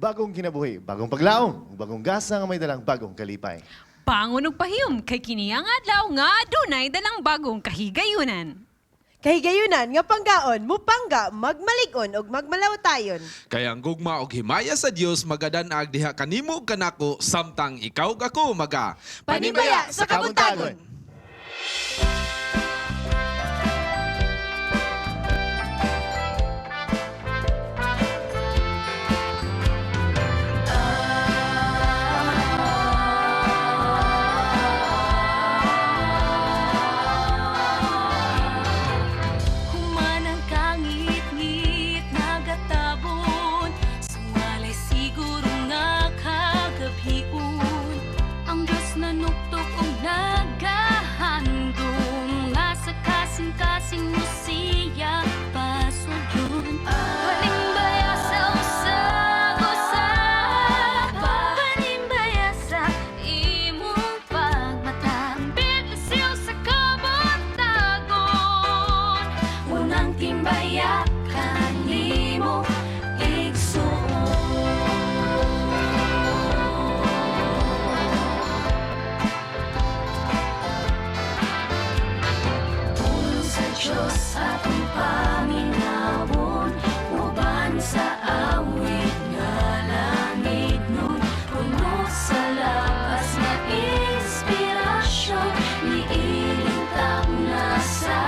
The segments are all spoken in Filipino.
Bagong kinabuhi, bagong paglaom, bagong gasa nga may dalang bagong kalipay. Pangunog pahiyom kay kini ang adlaw nga adunay dalang bagong kahigayunan. Kahigayunan nga panggaon, mupangga, magmalig-on ug magmalawtayon. Kaya ang gugma og himaya sa Dios magadanag diha kanimo kanako samtang ikaw kako maga. Panibaya sa kabuntagon. Humanang kangit-ngit nagatabon, sungalay siguro nga kagabiun. Ang Diyos nanuktok og nagahandom, nga sa kasing-kasing mo siya pasugyon. Panimbaya sa usag-usag, panimbaya sa imong pagmatang, bitisil sa kabuntagon. Unang timbaya kanimo Pulong sa Diyos atong paminawon, uban sa awit nga langit nun. Puno sa lakas nga inspirasyon, niilintang na sa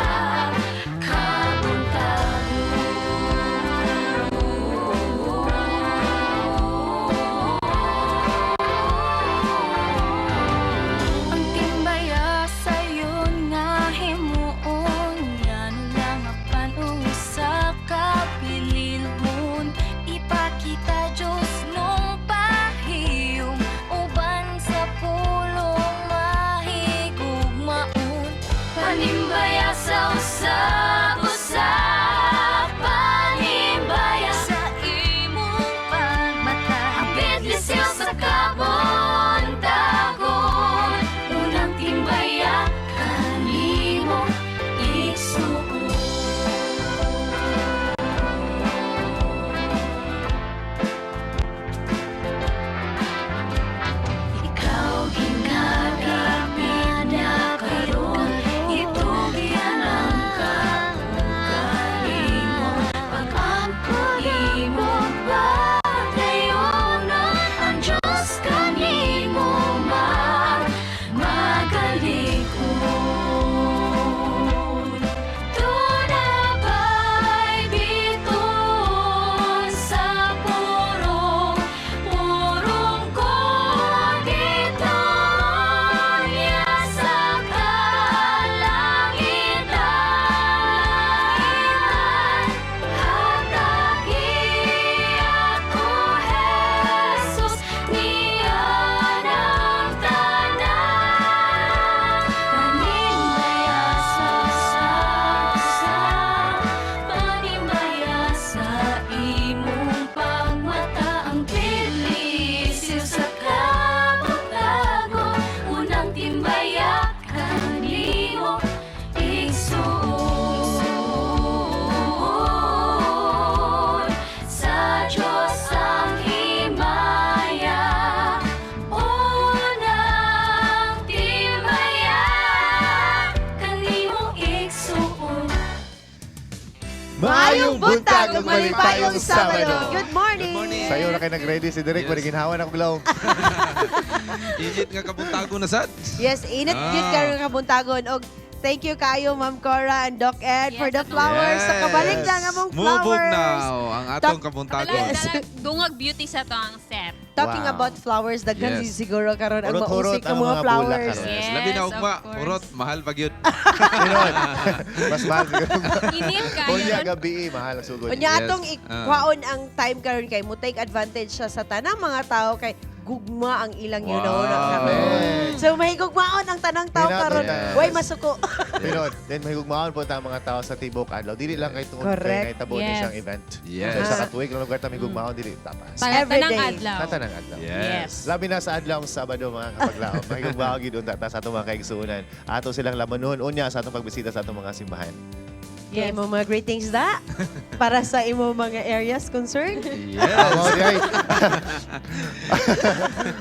ang timbaya sayon nga himuon, yan lang apan usa ka pililhon. Ipakita Diyos nung pahiyom, uban sa pulong mahigugmaon. Panimbaya sa usag-usag, panimbaya sa imong pagmata, hapit lisil sa kabuntagon. Unang timbaya kanimo igsuon. Ikaw ginagapit na karon, itugyan ang kaugalingon. Pag-ampun imong pagdayonon, ang Diyos kanimo magalikon. Tunabay biton sa purong koditon, ya sa kalangitan. Hatagi ako, Jesus, niyan ang tanan. Panimbaya sa usag-usag, panimbaya sa imong pagmata, ang bilisil sa kabuntagon. Unang timbaya kanimo igsuon. Sa Diyos ang himaya, unang timbaya kanimo igsuon. Maayong buntag ug malipayong Sabado. Good morning. Good morning. Sayo na kayo nag-ready si Derek, Yes. maniginhawan ako glaw. Init nga kabuntago na sad. Yes, init gyud karon nga buntagon og thank you kayo Ma'am Cora and Doc Ed for the Yes, flowers. Sa kabalik lang among Move flowers. now ang atong kabuntago. Dungag beauty sa to ang set. Talking Wow. about flowers, daghan Yes. siguro karon ang Urot-urot mausik ng ang mga mga flowers. bulak, Yes, Labi na of ugma, course. urot, mahal pag yun. Pinod. Mas mahal siguro. Init Unya kayo. gabi, mahal ang sugod. Unya Yes. atong ikwaon ang time karon kay mo take advantage siya sa tanang mga tao kay gugma ang ilang Wow. yun karon. Correct. So mahigugmaon ang tanang tao Yes. karon. Way masuko. Pinod. Then mahigugmaon po ang mga tao sa Tibok Adlaw. Dili lang kay tungod Correct. kay nahitabo Yes. ni siyang event. Yes. So sa katuig lang lugar ta mahigugmaon dili tapas. Para Every tanang day. adlaw. Sa tanang adlaw. Yes. Labi na sa adlaw sa Sabado mga kapaglaom. Mahigugmaon gid unta ta sa atong mga kaigsuonan. Ato silang lamanon unya sa atong pagbisita sa atong mga simbahan. Kaya mo mga greetings da para sa imo mga areas concerned. Amo, right?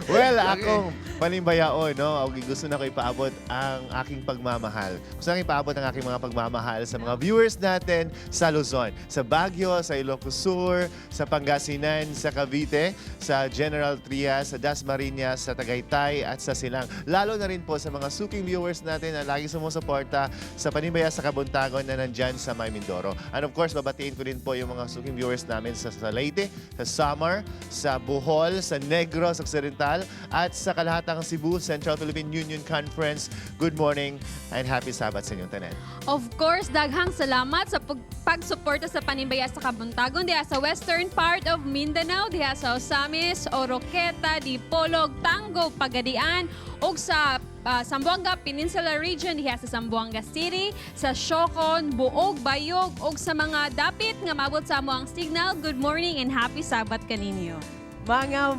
Well, akong panimbayaon, no? Ang gusto na ko ipaabot ang aking pagmamahal. Gusto na ko ipaabot ang aking mga pagmamahal sa mga viewers natin sa Luzon, sa Baguio, sa Ilocos Sur, sa Pangasinan, sa Cavite, sa General Trias, sa Dasmariñas, sa Tagaytay at sa Silang. Lalo na rin po sa mga suking viewers natin na lagi sumusuporta sa Panimbaya sa Kabuntagon na nandyan sa May Mindoro. And of course, babatiin ko din po yung mga suking viewers namin sa Leyte, sa Samar, sa Bohol, sa Negros Occidental, at sa Kalahatang Cebu Central Philippine Union Conference. Good morning and happy Sabat sa inyong tanan. Of course, daghang salamat sa pagsuporta sa Panimbaya sa Kabuntagon diha sa western part of Mindanao, diha sa Osamis, Oroqueta, Dipolog, Tango, Pagadian, ug sa Zamboanga Peninsula Region diha sa Zamboanga City, sa Siocon, Buog, Bayog, ug sa mga dapit nga maabot sa amo ang signal. Good morning and happy Sabat kaninyo. Mga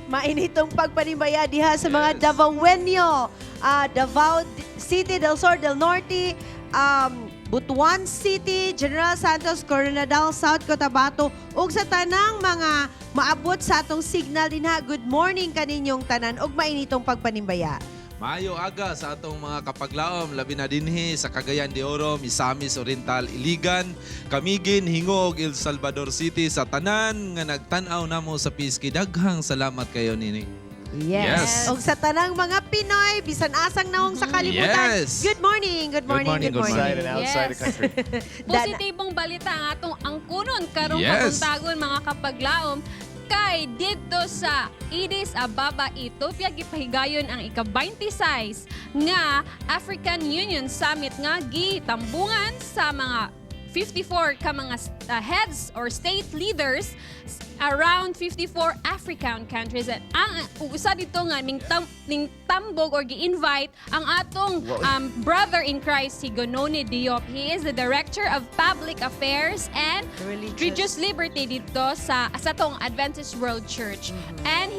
mainitong pagpanimbaya diha sa mga Davaoenyo, Davao City, Del Sur, Del Norte, Butuan City, General Santos, Coronadal, South Cotabato, ug sa tanang mga maabot sa atong signal dinha. Good morning kaninyong tanan ug mainitong pagpanimbaya. Maayo aga sa atong mga kapaglaom, labi na dinhi sa Cagayan de Oro, Misamis Oriental, Iligan, Camiguin, Hingog, El Salvador City, sa tanan nga nagtan-aw namo sa Piski. Daghang salamat kayo nini. Yes. Yes. Og sa tanang mga Pinoy, bisan asang naong sa kalibutan. Yes. Good morning, good morning, good morning. Inside and outside the Yes. country. Positibong balita ang atong angkunon karong Yes. kabuntagon mga kapaglaom kay dito sa Addis Ababa, Ethiopia gipahigayon ang ika-26 nga African Union Summit nga gitambungan sa mga 54 ka mga heads or state leaders around 54 African countries. At ang usa dito nga ning tambog or gi-invite ang atong brother in Christ, si Gonone Diop. He is the Director of Public Affairs and Religious Liberty dito sa atong Adventist World Church. And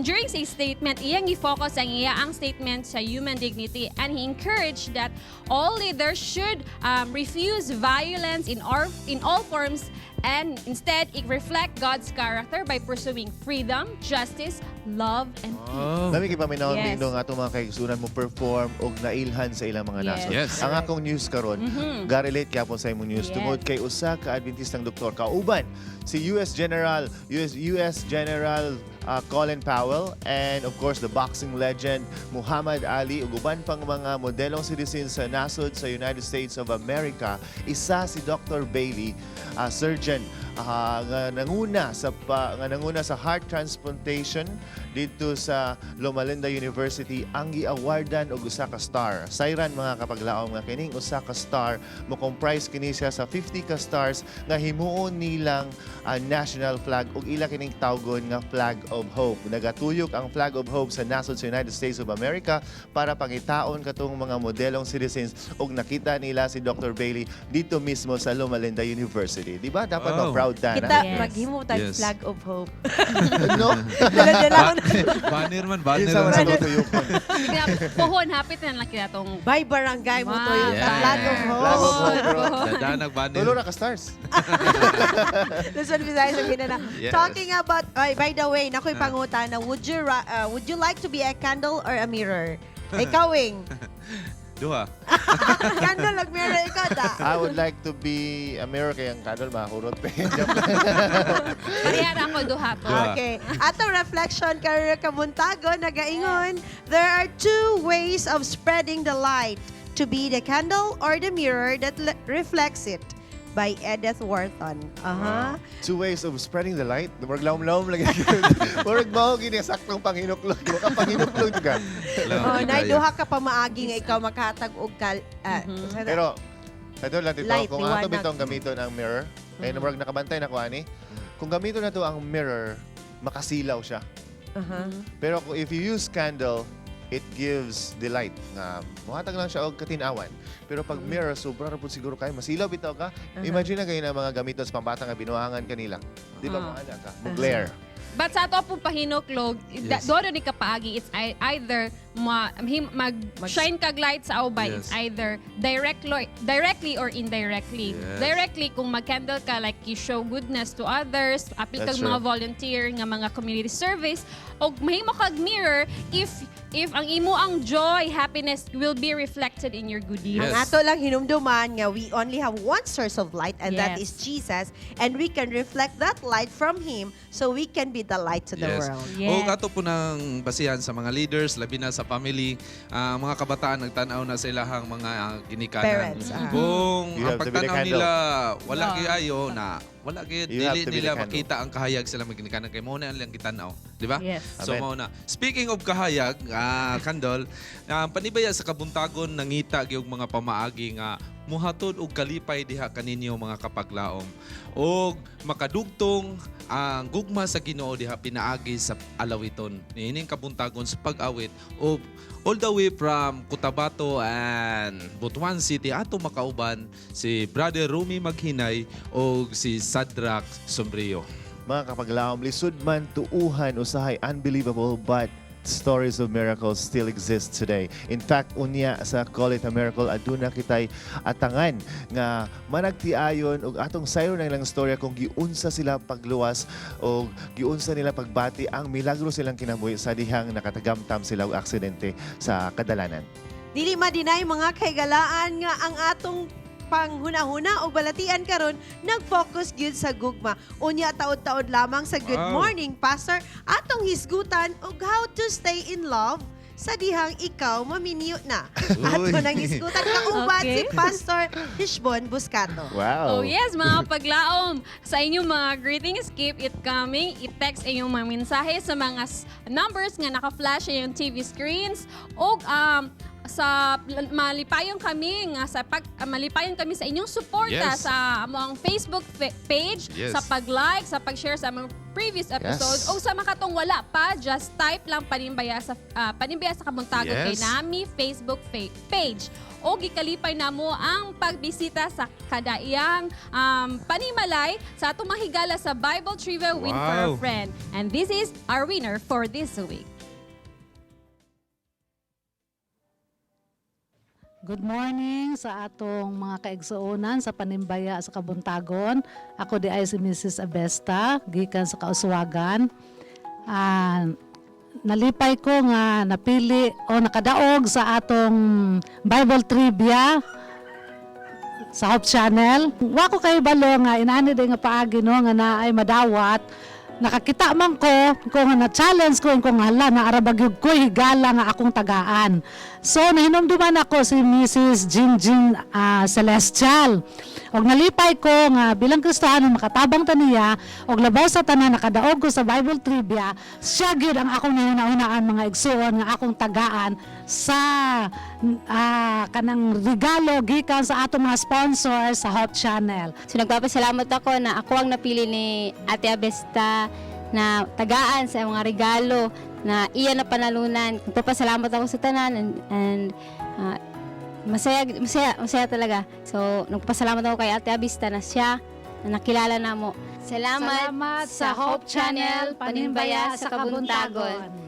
during his statement, iyang i-focus ang statement sa human dignity, and he encouraged that all leaders should refuse violence in all forms, and instead i-reflect God's character by pursuing freedom, justice, love, and peace. Lami kay paminawon Yes. din nga atong mga kaigsunan mo perform og nailhan sa ilang mga Yes. nasod. Yes. Ang akong news karon, garelate gyapon sa imong news Yes. tungod kay usa ka Adventistang doktor kauban si US General Colin Powell, and of course the boxing legend Muhammad Ali ug uban pang mga modelong citizens sa nasod sa United States of America. Isa si Dr. Bailey, surgeon nga nanguna sa heart transplantation dito sa Loma Linda University, ang gi-awardan og usa ka star. Sayran mga kapaglaom nga kining usa ka star mo comprise kini siya sa 50 ka stars nga himuon nilang national flag ug ila kining tawgon nga Flag of Hope. Nagatuyok ang Flag of Hope sa nasod sa United States of America para pangitaon katong mga modelong citizens ug nakita nila si Dr. Bailey dito mismo sa Loma Linda University. Di ba? Dapat Oh. ma-proud ta Kita na. Yes. maghimo tag Yes. Flag of Hope. No? Dala-dala Banner man, banner Kinsa man sa man. tutuyokon. Pohon, hapit na lang kita itong by barangay mo to yung Yes. Flag of Hope. Flag of Hope, bro. Dadanag banner. Tulo na ka stars. Luzon, Visayas, ug Mindanao. Yes. Talking about, by the way, nakoy pangutana, would you like to be a candle or a mirror? Ikaw, Wing. Duha. Candle ug mirror, ikaw da. I would like to be a mirror kay ang kadol mahurot pa. Parihara ako duha to. Duha. Okay. Atong reflection karon kabuntagon nagaingon, there are two ways of spreading the light, to be the candle or the mirror that reflects it, by Edith Wharton. Two ways of spreading the light. Murag laom-laom lagi. Murag mao gini saktong panghinuklog. Di ba ka panghinuklog juga. Oh, naiduha ka pa maagi nga ikaw makahatag og Pero kadol lang dito Light, kung ato liwanag. bitong gamiton ang mirror. Kaya murag nakabantay na ko ani. Kung gamiton na to ang mirror, makasilaw siya. Pero kung if you use candle, it gives the light nga muhatag lang siya og katinawan. Pero pag mirror, sobra ra pud siguro kay masilaw bitaw ka. Imagine na kayo na mga gamiton sa pambata nga binuangan kanila. Di ba maana ka? Glare. But sa ato po pahinuklog, Yes. doon ni kapaagi, it's either mag-shine kag light sa ubay. Yes. It's either directly or indirectly. Yes. Directly, kung mag-candle ka, like you show goodness to others, apil That's kag mga true. volunteer nga mga community service, o mahimo kag mirror if ang imo ang joy, happiness will be reflected in your good deeds. Ang Yes. ato lang hinumduman nga we only have one source of light and that is Yes. Jesus, and we can reflect that light from Him so we can be the light to the world. Yes. O kato po ng basihan sa mga leaders, labi na sa family, mga kabataan nagtanaw na sa ilahang mga ginikanan. Parents, Kung You ang have to be the pagtanaw candle. nila wala Yeah. kayo na wala kayo You have dili to be nila the candle. makita ang kahayag sila magginikanan kay mo na lang kitanaw, di ba? Yes. So Amen. mao na. Speaking of kahayag, Kandol, panibaya sa kabuntagon nangita gyud mga pamaagi nga muhatod og kalipay diha kaninyo mga kapaglaom. Og makadugtong ang gugma sa Ginoo diha pinaagi sa alawiton. Niining kabuntagon sa pag-awit o all the way from Cotabato and Butuan City ato makauban si Brother Rumi Maghinay o si Sadrak Sombrio. Mga kapaglaom, lisod man tuuhan usahay unbelievable but stories of miracles still exist today. In fact, unya sa Call It a Miracle, aduna kitay atangan nga managtiayon og atong sayro na ilang storya kung giunsa sila pagluwas o giunsa nila pagbati ang milagro silang kinabuhi sa dihang nakatagamtam sila og aksidente sa kadalanan. Dili madinay mga kaigalaan nga ang atong panghuna-huna o balatian karon nag-focus gyud sa gugma. Unya taod-taod lamang sa Good Wow. Morning Pastor atong hisgutan og how to stay in love sa dihang ikaw maminyo na. Ato nang hisgutan kauban Okay. si Pastor Hishbon Buscato. Wow! Oh yes, mga paglaom. Sa inyong mga greetings, keep it coming. I-text inyong mga mensahe sa mga numbers nga naka-flash sa inyong TV screens. O sa malipayon kami nga malipayon kami sa inyong suporta Yes. sa among Facebook page, Yes. sa pag-like, sa pag-share sa among previous episodes. Yes. O sa makatong wala pa, just type lang panimbaya sa kabuntagon kay Yes. nami Facebook page. O gikalipay namo ang pagbisita sa kadaiyang panimalay sa atong mahigala sa Bible Trivia Win for a Wow. Friend. And this is our winner for this week. Good morning sa atong mga kaigsuonan sa Panimbaya sa Kabuntagon. Ako di ay si Mrs. Abesta, gikan sa Kauswagan. Nalipay ko nga napili o nakadaog sa atong Bible Trivia sa Hope Channel. Wa ko kay balo nga inani din nga paagi no nga naay madawat. Nakakita man ko kung na-challenge ko kung hala na arabagyog ko higala nga akong tagaan. So nahinumduman ako si Mrs. Jinjin Celestial. Og nalipay ko nga bilang Kristiyano makatabang taniya og labaw sa tanan nakadaog ko sa Bible Trivia, siya gyud ang akong nauna-unaan mga igsuon nga akong tagaan sa kanang regalo gikan sa atong mga sponsors sa Hope Channel. So nagpapasalamat ako na ako ang napili ni Ate Abesta na tagaan sa mga regalo na iyan na panalunan. Nagpapasalamat ako sa tanan and masaya talaga. So nagpapasalamat ako kay Ate Abesta na siya na nakilala na mo. Salamat sa Hope Channel, Panimbaya sa Kabuntagon.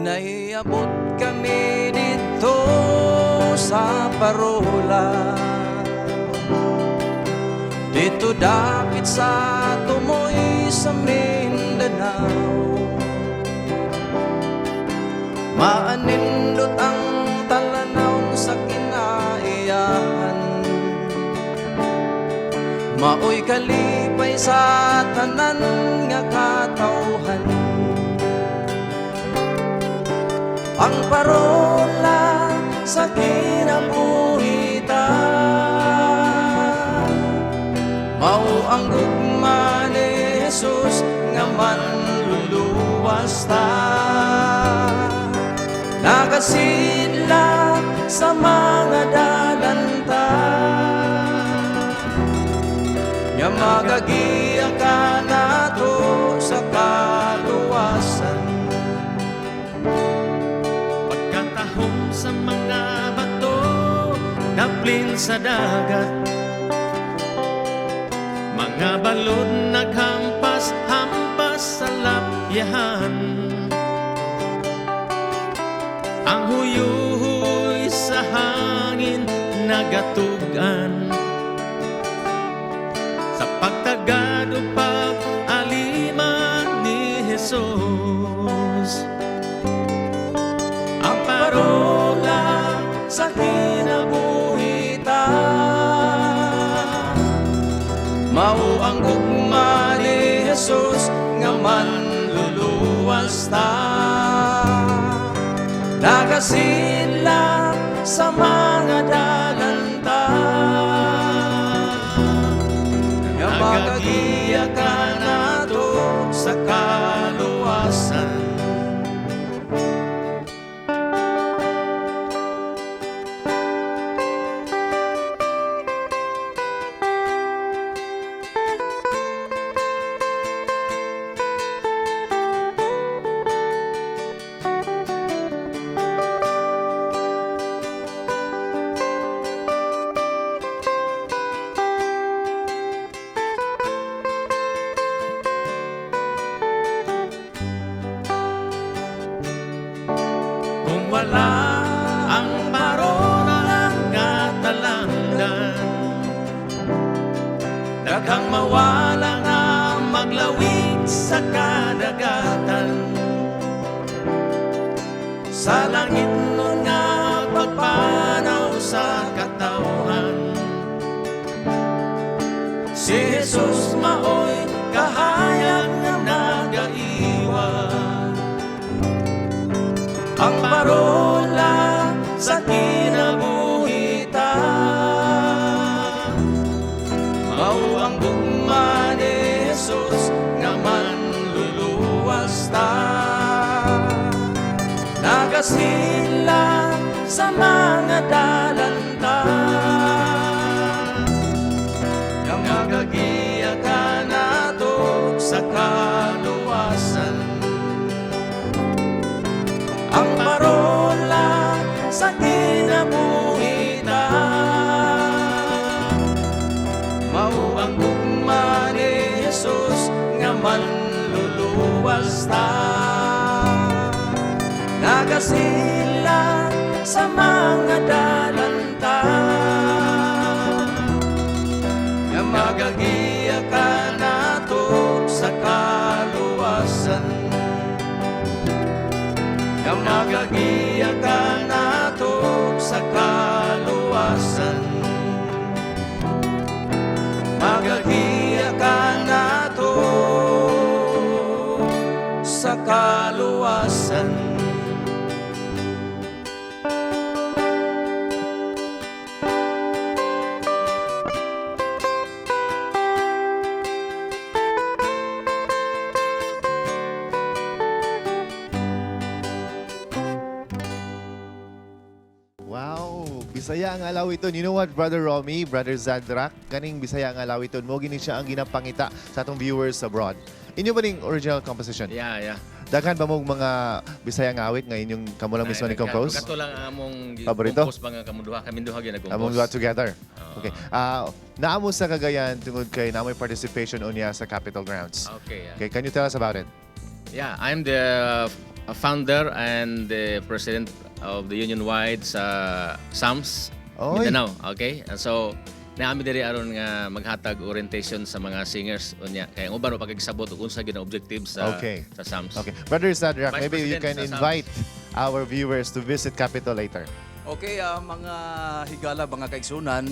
Naiabot kami dito sa parola. Dito dapit sa tumoy sa Mindanao. Maanindot ang talanaw sa kinaiyahan. Maoy kalipay sa tanan nga katawhan. Ang parola sa kinabuhitan, mao ang gugma ni Jesus nga manluluwas ta. Nakasidla sa mga halin sa dagat. Mga balod naghampas-hampas sa lapyahan. Ang huyuhoy sa hangin nagatugan. Sa pagtagad o pag-alima ni Jesus, ang parola sa kinabuhitan, mao ang gugma ni Jesus nga manluluwas ta. Nagasinla sa mga dalanta, nga magagiya ka nato sa kaluwasan. Kung wala ang parola nga talangdan, daghang mawala nga maglawig sa kadagatan. Sa langit nun nga pagpanaw sa katawhan, si Jesus maoy kahayag nga nagaiwan. Ang parola sa kinabuhitan, mao ang gugma ni Jesus nga manluluwas ta. Nagasila sa mga dalanta, nga magagiya ka nato sa kaluwasan. Ang parola sa kinabuhitan, mao ang gugma ni Jesus nga manluluwas ta. Nagasila sa mga dalanta, nga magagiya ka nato sa kaluwasan. Nga magagiya ka nato sa kaluwasan. Magagiya ka nato sa kaluwasan. Wow, Bisaya ang alawiton. You know what, Brother Romy, Brother Zadrak, kaning Bisaya ang alawiton mo, gini siya ang ginapangita sa atong viewers abroad. Inyo ba ning original composition? Yeah. Daghan ba mong mga Bisaya nga awit nga inyong kamo lang mismo ni compose? Kato lang among Paborito? compose mga kami duha gina-compose. Among duha together. Oo. Okay. Naamo sa Cagayan tungod kay naamoy participation unya sa Capitol Grounds. Okay. Okay, can you tell us about it? Yeah, I'm the founder and the president of the Union-wide sa SAMS Oy. Mindanao. Okay? And so, naami diri aron nga maghatag orientation sa mga singers unya. Kaya ang uban pagkagisabot ug unsa gina objective sa Okay. sa SAMS. Okay. Brother Zadrak, Vice maybe you can President sa invite our viewers to visit Capitol later. Okay, mga higala, mga kaigsunan,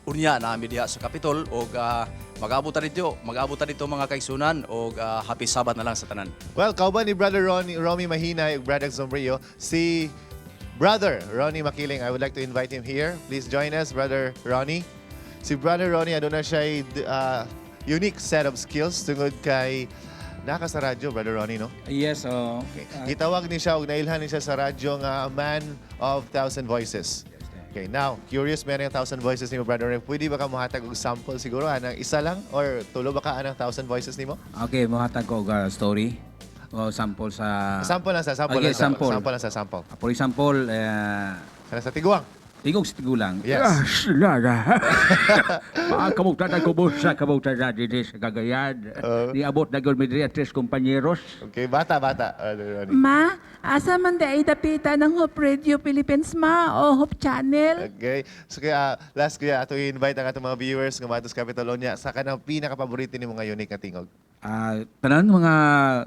unya namin diha sa Capitol og mag-abutan dito mga kaigsunan og happy Sabat na lang sa tanan. Well, kauban ni Brother Romy Mahinay ug Brother Sombrio, si Brother Ronnie Makiling. I would like to invite him here. Please join us, Brother Ronnie. Si Brother Ronnie, ano na siya unique set of skills tungod kay naka sa radyo, Brother Ronnie, no? Yes, Okay. Gitawag ni siya ug nailhan ni siya sa radyo nga Man of 1,000 Voices. Okay, now, curious meron yung 1,000 Voices ni mo, Brother Ronnie. Pwede ba ka muhatag og sample siguro? Anang isa lang? Or tulo ba ka anang 1,000 Voices ni mo? Okay, mahatag ko og story o sample sa Sample lang sa, sample Okay, lang sa, sample. sample lang sa sample. For example, Kana sa tiguang. tingog sa tigulang. Yes. Kamutan ko mo sa kamutan na dito sa Cagayan. Niabot na gawin mi tres kompanyeros. Okay, bata. Ronnie. Ma, asa man da ay dapita ng Hope Radio Philippines ma o Hope Channel? Okay. So kaya last kaya ato i-invite ang atong mga viewers ng Matos Capitalonia sa kanang pinaka-paborito nimo nga unique nga tingog. Tanan mga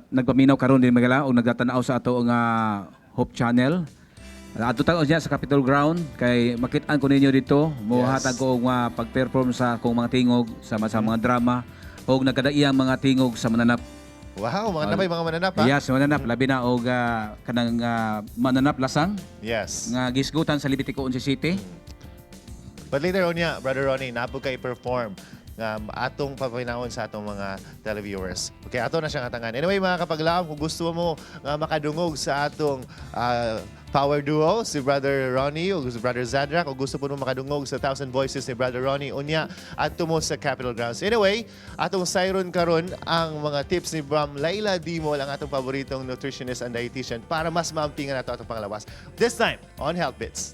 nagpaminaw karon din magala o nagtatanaw sa ato nga Hope Channel. Ato tayo niya sa Capitol Ground kay makitaan ko ninyo dito. Muhatag ko nga pag-perform sa akong mga tingog sa mga drama o nagkadaiyang mga tingog sa mananap. Wow, mga napay mga mananap ha? Yes, mananap labi na og kanang mananap lasang Yes. nga gisgutan sa Libitico City. But later on niya, Brother Ronnie, napod ka i-perform nga atong papinahon sa atong mga televiewers. Okay, ato na siyang atangan. Anyway, mga kapaglaom, kung gusto mo nga makadungog sa atong power duo, si Brother Ronnie o si Brother Zadrak, o gusto po mo makadungog sa 1,000 Voices ni Brother Ronnie, unya, ato mo sa Capitol Grounds. Anyway, atong sayron karon ang mga tips ni Bram Laila Dimol, ang atong paboritong nutritionist and dietitian para mas maampingan nato atong panglawas. This time, on Health Bits.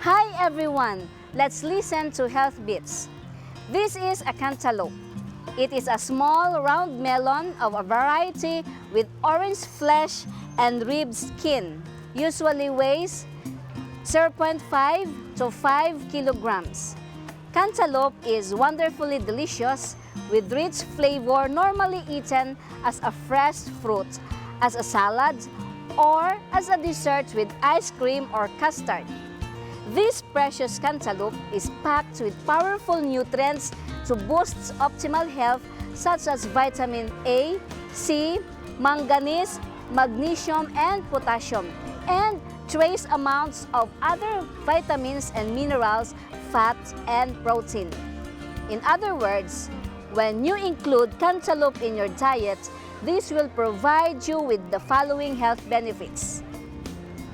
Hi everyone! Let's listen to Health Bits. This is a cantaloupe. It is a small round melon of a variety with orange flesh and ribbed skin. Usually weighs 0.5 to 5 kilograms. Cantaloupe is wonderfully delicious with rich flavor, normally eaten as a fresh fruit, as a salad, or as a dessert with ice cream or custard. This precious cantaloupe is packed with powerful nutrients to boost optimal health such as vitamin A, C, manganese, magnesium, and potassium, and trace amounts of other vitamins and minerals, fat, and protein. In other words, when you include cantaloupe in your diet, this will provide you with the following health benefits.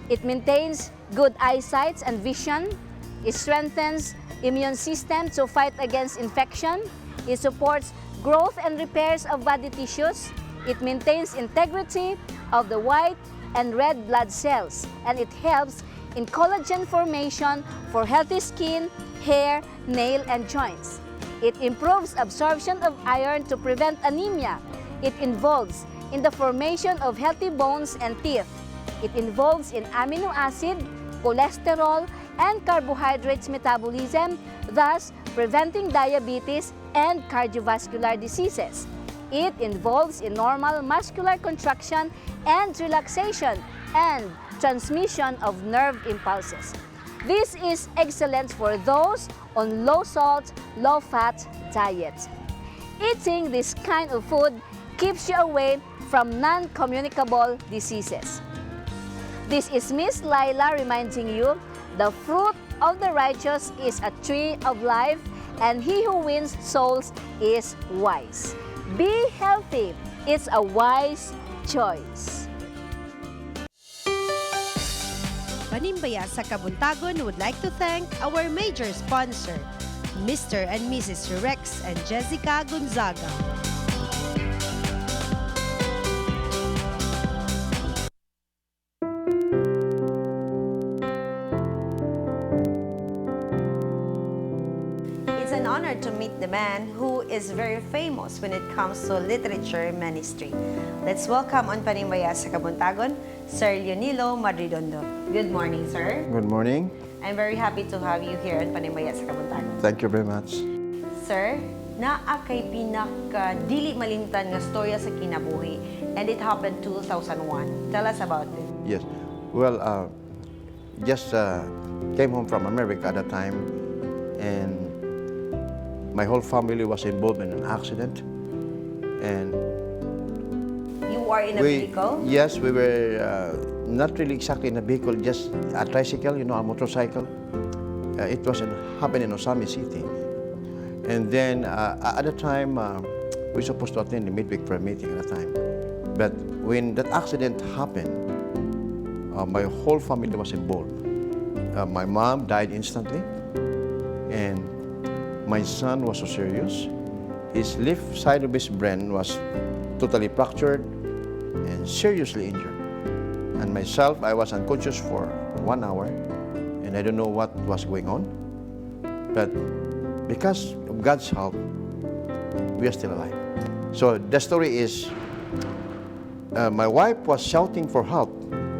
It maintains good eyesight and vision. It strengthens immune system to fight against infection. It supports growth and repairs of body tissues. It maintains integrity of the white and red blood cells, and it helps in collagen formation for healthy skin, hair, nail, and joints. It improves absorption of iron to prevent anemia. It involves in the formation of healthy bones and teeth. It involves in amino acid, cholesterol, and carbohydrates metabolism, thus preventing diabetes and cardiovascular diseases. It involves in normal muscular contraction and relaxation and transmission of nerve impulses. This is excellent for those on low-salt, low-fat diet. Eating this kind of food keeps you away from non-communicable diseases. This is Miss Laila reminding you, the fruit of the righteous is a tree of life, and he who wins souls is wise. Be healthy. It's a wise choice. Panimbaya sa Kabuntagon would like to thank our major sponsor, Mr. and Mrs. Rex and Jessica Gonzaga. It's an honor to meet the man who is very famous when it comes to literature ministry. Let's welcome on Panimbaya sa Kabuntagon, Sir Leonilo Madridondo. Good morning, sir. Good morning. I'm very happy to have you here on Panimbaya sa Kabuntagon. Thank you very much. Sir, naa kay dili malimtan nga storya sa kinabuhi, and it happened 2001. Tell us about it. Yes. Well, just came home from America at that time, and my whole family was involved in an accident. And You are in a vehicle? Yes, we were not really exactly in a vehicle, just a tricycle, a motorcycle. It was happened in Osami City. And then at the time, we were supposed to attend the midweek prayer meeting at the time. But when that accident happened, my whole family was involved. My mom died instantly, and my son was so serious. His left side of his brain was totally fractured, and seriously injured. And myself, I was unconscious for 1 hour, and I don't know what was going on. But because of God's help, we are still alive. So the story is, my wife was shouting for help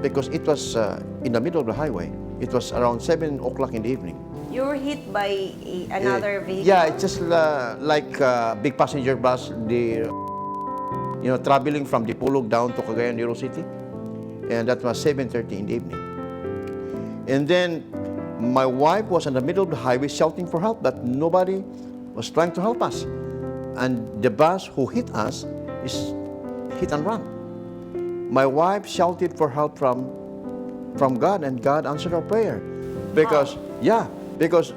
because it was in the middle of the highway. It was around 7 o'clock in the evening. You were hit by another vehicle? Yeah, it's just like a big passenger bus, traveling from Dipolog down to Cagayan de Oro City. And that was 7:30 in the evening. And then my wife was in the middle of the highway shouting for help, but nobody was trying to help us. And the bus who hit us is hit and run. My wife shouted for help from God, and God answered our prayer. Because, because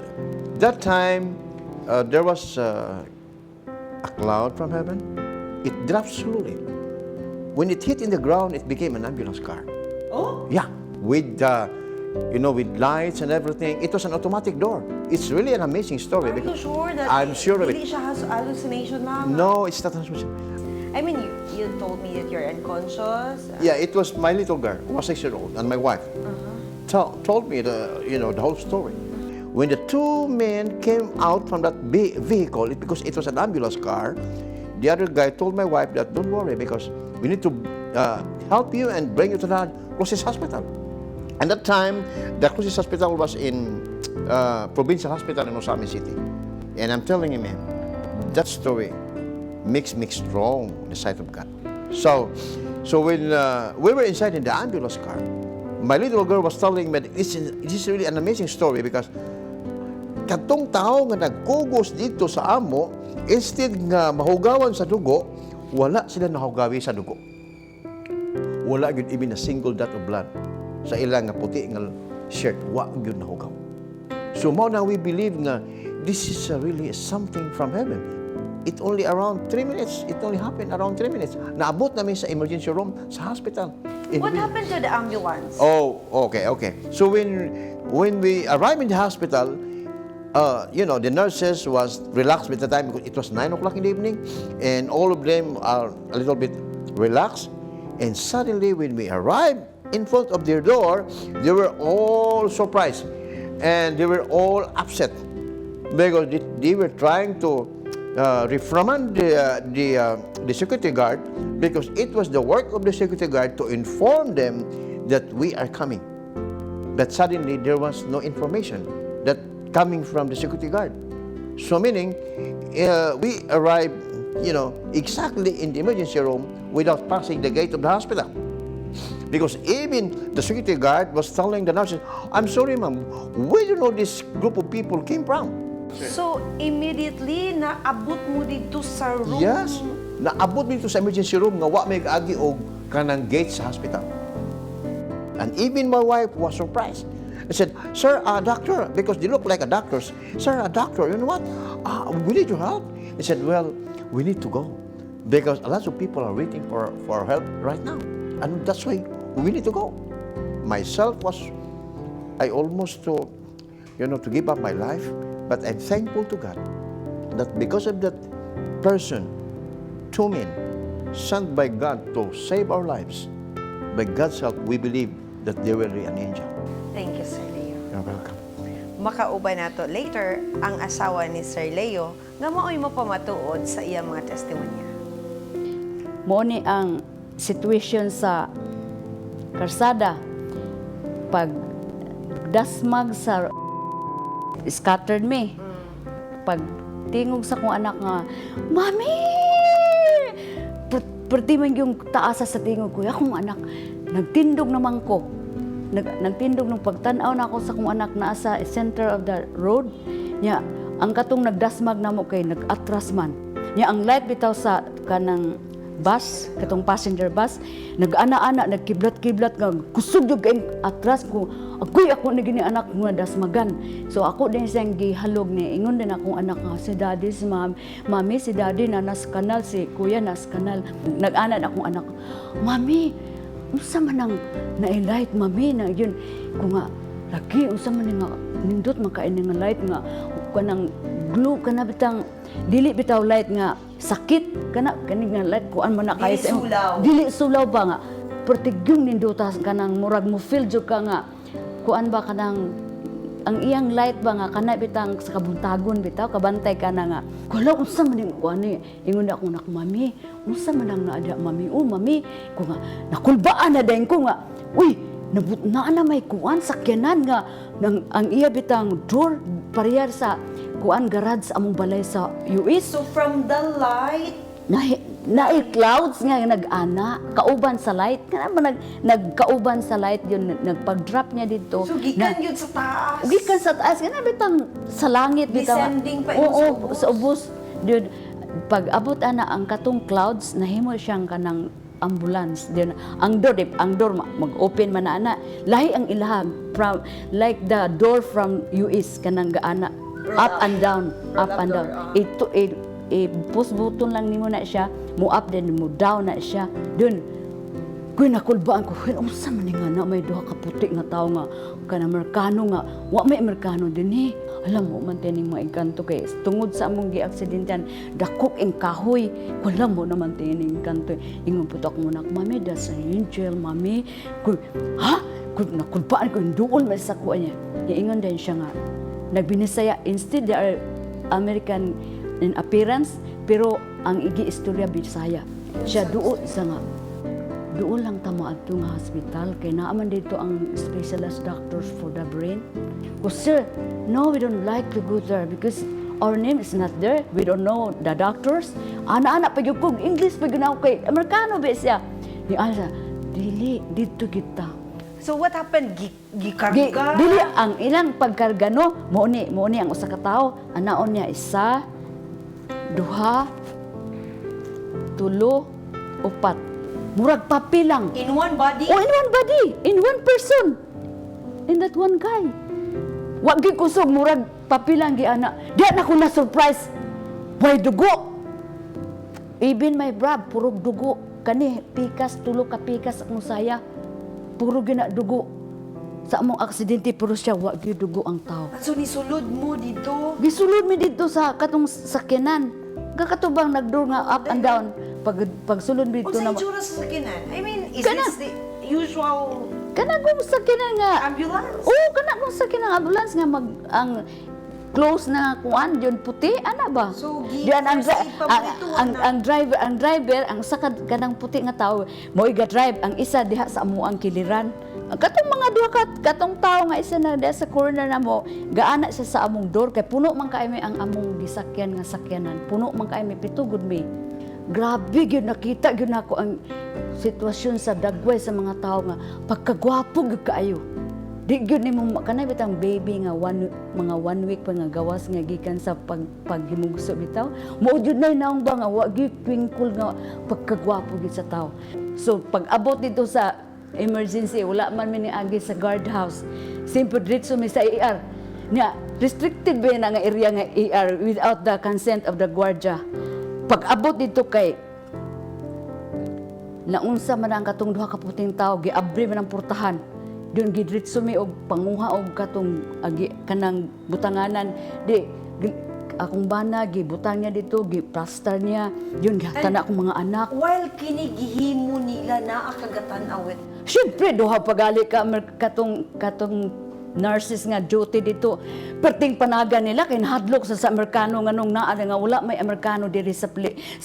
that time there was a cloud from heaven. It dropped slowly. When it hit in the ground, it became an ambulance car. Oh? Yeah, with with lights and everything. It was an automatic door. It's really an amazing story. Are you sure that I'm sure of it. hindi siya hallucination lang? No, it's not hallucination. I mean, you told me that you're unconscious. Yeah, it was my little girl, who was 6-year-old, and my wife told me the whole story. When the two men came out from that vehicle, because it was an ambulance car, the other guy told my wife that, don't worry, because we need to help you and bring you to the closest hospital. And that time, the closest hospital was in Provincial Hospital in Osami City. And I'm telling you, man, that story makes me strong in the sight of God. So when we were inside in the ambulance car, my little girl was telling me that this is really an amazing story because katong tao nga nagkugos dito sa amo, instead nga mahugawan sa dugo, wala sila nahugawi sa dugo. Wala yun even a single dot of blood sa ilang nga puti nga shirt. Wa yun nahugaw. So mo na we believe nga this is really something from heaven. It only around 3 minutes. It only happened around 3 minutes. Naabot namin sa emergency room sa hospital. What happened to the ambulance? Oh, okay. So when we arrived in the hospital, the nurses was relaxed with the time because it was 9 o'clock in the evening, and all of them are a little bit relaxed. And suddenly, when we arrived in front of their door, they were all surprised, and they were all upset because they were trying to reprimand the security guard because it was the work of the security guard to inform them that we are coming. But suddenly, there was no information that coming from the security guard. So meaning, we arrived, exactly in the emergency room without passing the gate of the hospital. Because even the security guard was telling the nurses, I'm sorry ma'am, where do you know this group of people came from? So, immediately, naabot mo dito sa room? Yes. Naabot mo dito sa emergency room nga wa may kaagi og kanang gate sa hospital. And even my wife was surprised. I said, sir, doctor, because they look like a doctors. Sir, a doctor, you know what? We need your help. He said, well, we need to go. Because a lot of people are waiting for our help right now. And that's why we need to go. Myself I almost to give up my life. But I'm thankful to God that because of that person, 2 men, sent by God to save our lives, by God's help, we believe that they will be an angel. Thank you, Sir Leo. You're welcome. Makauban nato later ang asawa ni Sir Leo nga maoy mo pamatuod sa iyang mga testimonya. Mo ni ang situation sa karsada pag dasmag sa scattered me. Pag tingog sa kong anak nga, Mami! Perti man yung taasa sa tingog ko. Akong anak, nagtindog naman ko. Nagtindog nung pagtanaw na ako sa kong anak na sa center of the road. Nya, ang katong nagdasmag na mo kay nag-atras man. Nya, ang light bitaw sa kanang bus, katong passenger bus, nag-ana-ana, nagkiblat-kiblat, kusog yung kain atras ko. Agoy ako na gini anak mo na dasmagan. So ako din siyang gihalog ni. Ingon din akong anak nga, si daddy, si mami, si daddy na nas kanal, si kuya nas kanal. Nag-ana na akong anak, Mami, unsa man ang na-light, mami, na yun. Kung nga, lagi, unsa man nga, nindot makain nga light nga, kanang glue, kana bitang, dili bitaw light nga, sakit kana kani nga like kuan man na kay Dili sulaw. dili sulaw ba nga pertigyong nindutas kanang murag mo feel jud ka nga kuan ba kanang ang iyang light ba nga kana bitang sa kabuntagon bitaw kabantay ka na nga wala unsa man ning kuan ni ingon ako nak mami unsa man ang naada mami mami ko nga nakulbaan na dayon ko nga uy nabut na may kuan sakyanan nga nang ang iya bitang door parehar sa kuan garage sa among balay sa US. So from the light, na clouds nga nag-ana kauban sa light kana man nagkauban sa light yun nagpag-drop niya dito so gikan yun sa taas. gikan sa taas kana bitang sa langit bitang Descending pa oo sa ubos yun pag abot ana ang katong clouds nahimo siyang kanang ambulance din ang door mag-open man na ana lahi ang ilahag from like the door from US kanang gaana up and down ito push button lang nimo na siya mo up then mo down na siya dun kuy nakulbaan ko unsa man nga na may duha ka puti nga tawo nga kana Amerikano nga wa may Amerikano dinhi alam mo man tining mga engkanto kay tungod sa among giaksidentahan dakok ing kahoy wala mo naman tining engkanto ingon putok mo nak mami that's an angel mami kuy ha kuy nakulbaan ko duol man sa kuan niya ingon din siya nga nagbinisaya instead they are American in appearance pero ang igi istorya Bisaya siya duol sa nga duol lang tama adto nga hospital kay naaman dito ang specialist doctors for the brain ko sir no we don't like to go there because our name is not there we don't know the doctors ana pa gyud kog English pa gyud ako kay Amerikano ba siya ni Alsa dili dito kita. So what happened? Gikarga? Dili ang ilang pagkarga no mo ni ang usa ka tawo anaon niya isa duha tulo upat murag papilang In one body? in one body in one person in that one guy wa gyud kusog murag papilang gi ana di na ko na surprise way dugo even my brab purog dugo kani pikas tulo ka pikas akong saya puro gina dugo sa among aksidente pero siya wa gyud dugo ang tao. So nisulod mo dito? Gisulod mi dito sa katong sakyanan. Kakatubang nagdur nga up and down pag sulod mi dito na. Unsa itsura sa sakyanan? I mean, is this the usual kana kung sakyanan nga ambulance? Oo, kana kung sakyanan ambulance nga ang close na kuan diyon puti ana ba? So diyan ang driver ang sakad kanang puti nga tawo mo iga-drive ang isa diha sa amuang kiliran. Ang katong mga duha katong tawo nga isa na diha sa corner na mo gaana siya sa among door kay puno man kaay ang among gisakyan nga sakyanan. Puno man kaay pitugod mi. Grabe gyud nakita gyud nako ang sitwasyon sa dagway sa mga tawo nga pagkagwapo gyud kaayo. Di gyud nimo kanay bitang baby nga mga 1 week pa nga gawas nga gikan sa paghimugso bitaw. Mao gyud nay naong ba nga wa gyud twinkle nga pagkagwapo gyud sa tawo. So pag abot dito sa emergency wala man mi agi sa guardhouse. Simple diretso mi sa ER. Nya restricted ba na nga area nga ER without the consent of the guardia. Pag abot dito kay naunsa man ang katong duha ka puting tawo giabri man ang portahan. Doon gidritso mi og panguha og katong agi kanang butanganan di akong bana gibutang niya dito giplaster niya yun gihatan akong mga anak while kini gihimo nila naa kagatan awit syempre duha pagali ka katong nurses nga duty dito perting panagan nila kay nahadlok sa Amerikano nga nung naa nga wala may Amerikano diri sa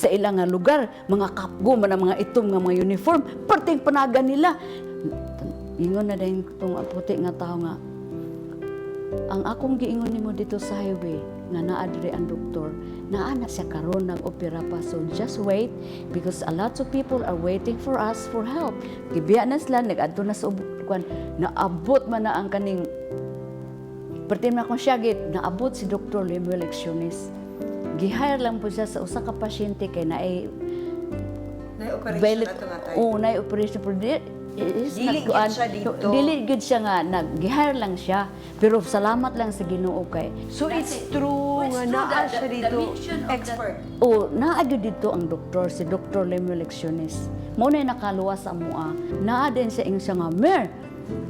ilang nga lugar mga kapgo man ang mga itom nga mga uniform perting panagan nila. Ingon na din itong puti nga tao nga, ang akong giingon nimo dito sa highway, nga naa diri ang doktor, naa na siya karon nag-opera pa. So just wait, because a lot of people are waiting for us for help. Gibiya na sila, nag-adto na sa ubukan, naabot man na ang kaning, pertim na kong siya, naabot si Dr. Lemuel Lecciones. Gihire lang po siya sa usa ka pasyente kay naay operation ato nga tayo. Oo, naay operation po. Dili gid siya dito. Dili gid siya nga nag-hire lang siya pero salamat lang sa Ginoo kay. So it's true nga naa siya dito expert. Naa gyud dito ang doktor si Dr. Lemuel Lecciones. Mao na nakaluwas sa amoa. Naa din siya ing siya nga, "Mer,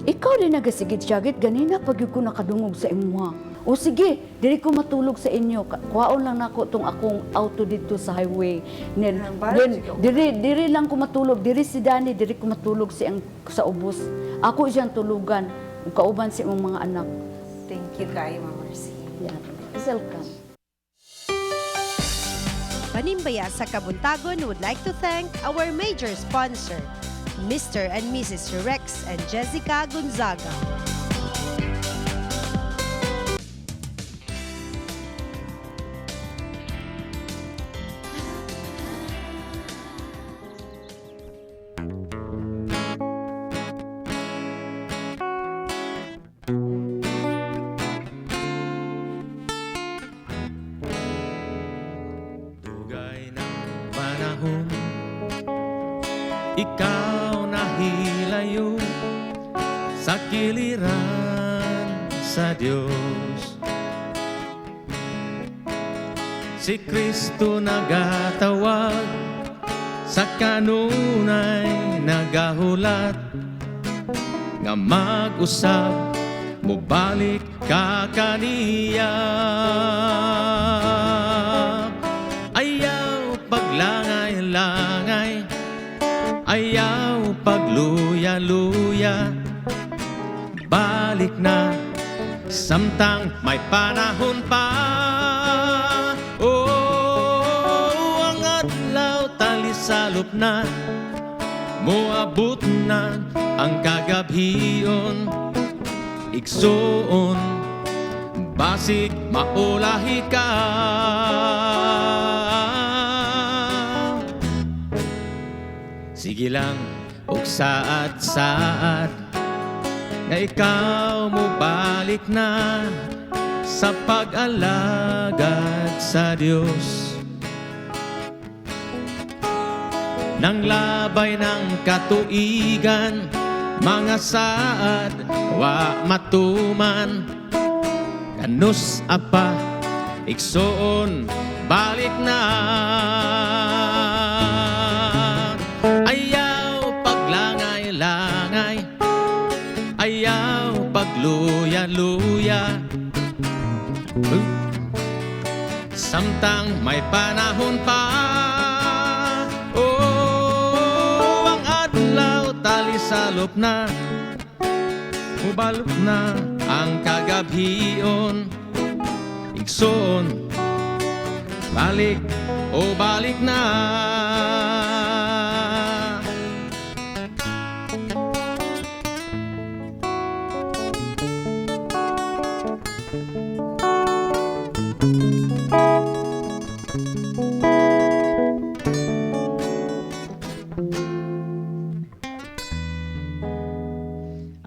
ikaw din nagasigid siya gid ganina pag ko nakadungog sa imuha." O sige, diri ko matulog sa inyo. Kuhaon lang nako tong akong auto dito sa highway. Diri lang ko matulog. Diri si Danny, diri ko matulog sa ubos. Ako siyang tulugan. Kauban si imong mga anak. Thank you kayo, Ma'am Mercy. Yeah. Welcome. Panimbaya sa Kabuntagon would like to thank our major sponsor, Mr. and Mrs. Rex and Jessica Gonzaga. Panahon, ikaw nahilayo sa kiliran sa Diyos. Si Kristo nagatawag, sa kanunay nagahulat, nga mag-usab mo balik ka kaniya. Ayaw paglangay-langay, ayaw pagluya-luya, balik na samtang may panahon pa. Oh, ang adlaw talisalop na, moabot na ang kagabhion, igsoon basig maulahi ka. Sige lang og saat-saat nga ikaw mo balik na sa pag-alagad sa Diyos. Nang labay ng katuigan, mga saad wa matuman, kanus apa igsoon balik na. Ayaw paglangay-langay, ayaw pagluya-luya, samtang may panahon pa. Oh, ang adlaw talisalop na, mubalok na ang kagabhion, igsoon balik o balik na.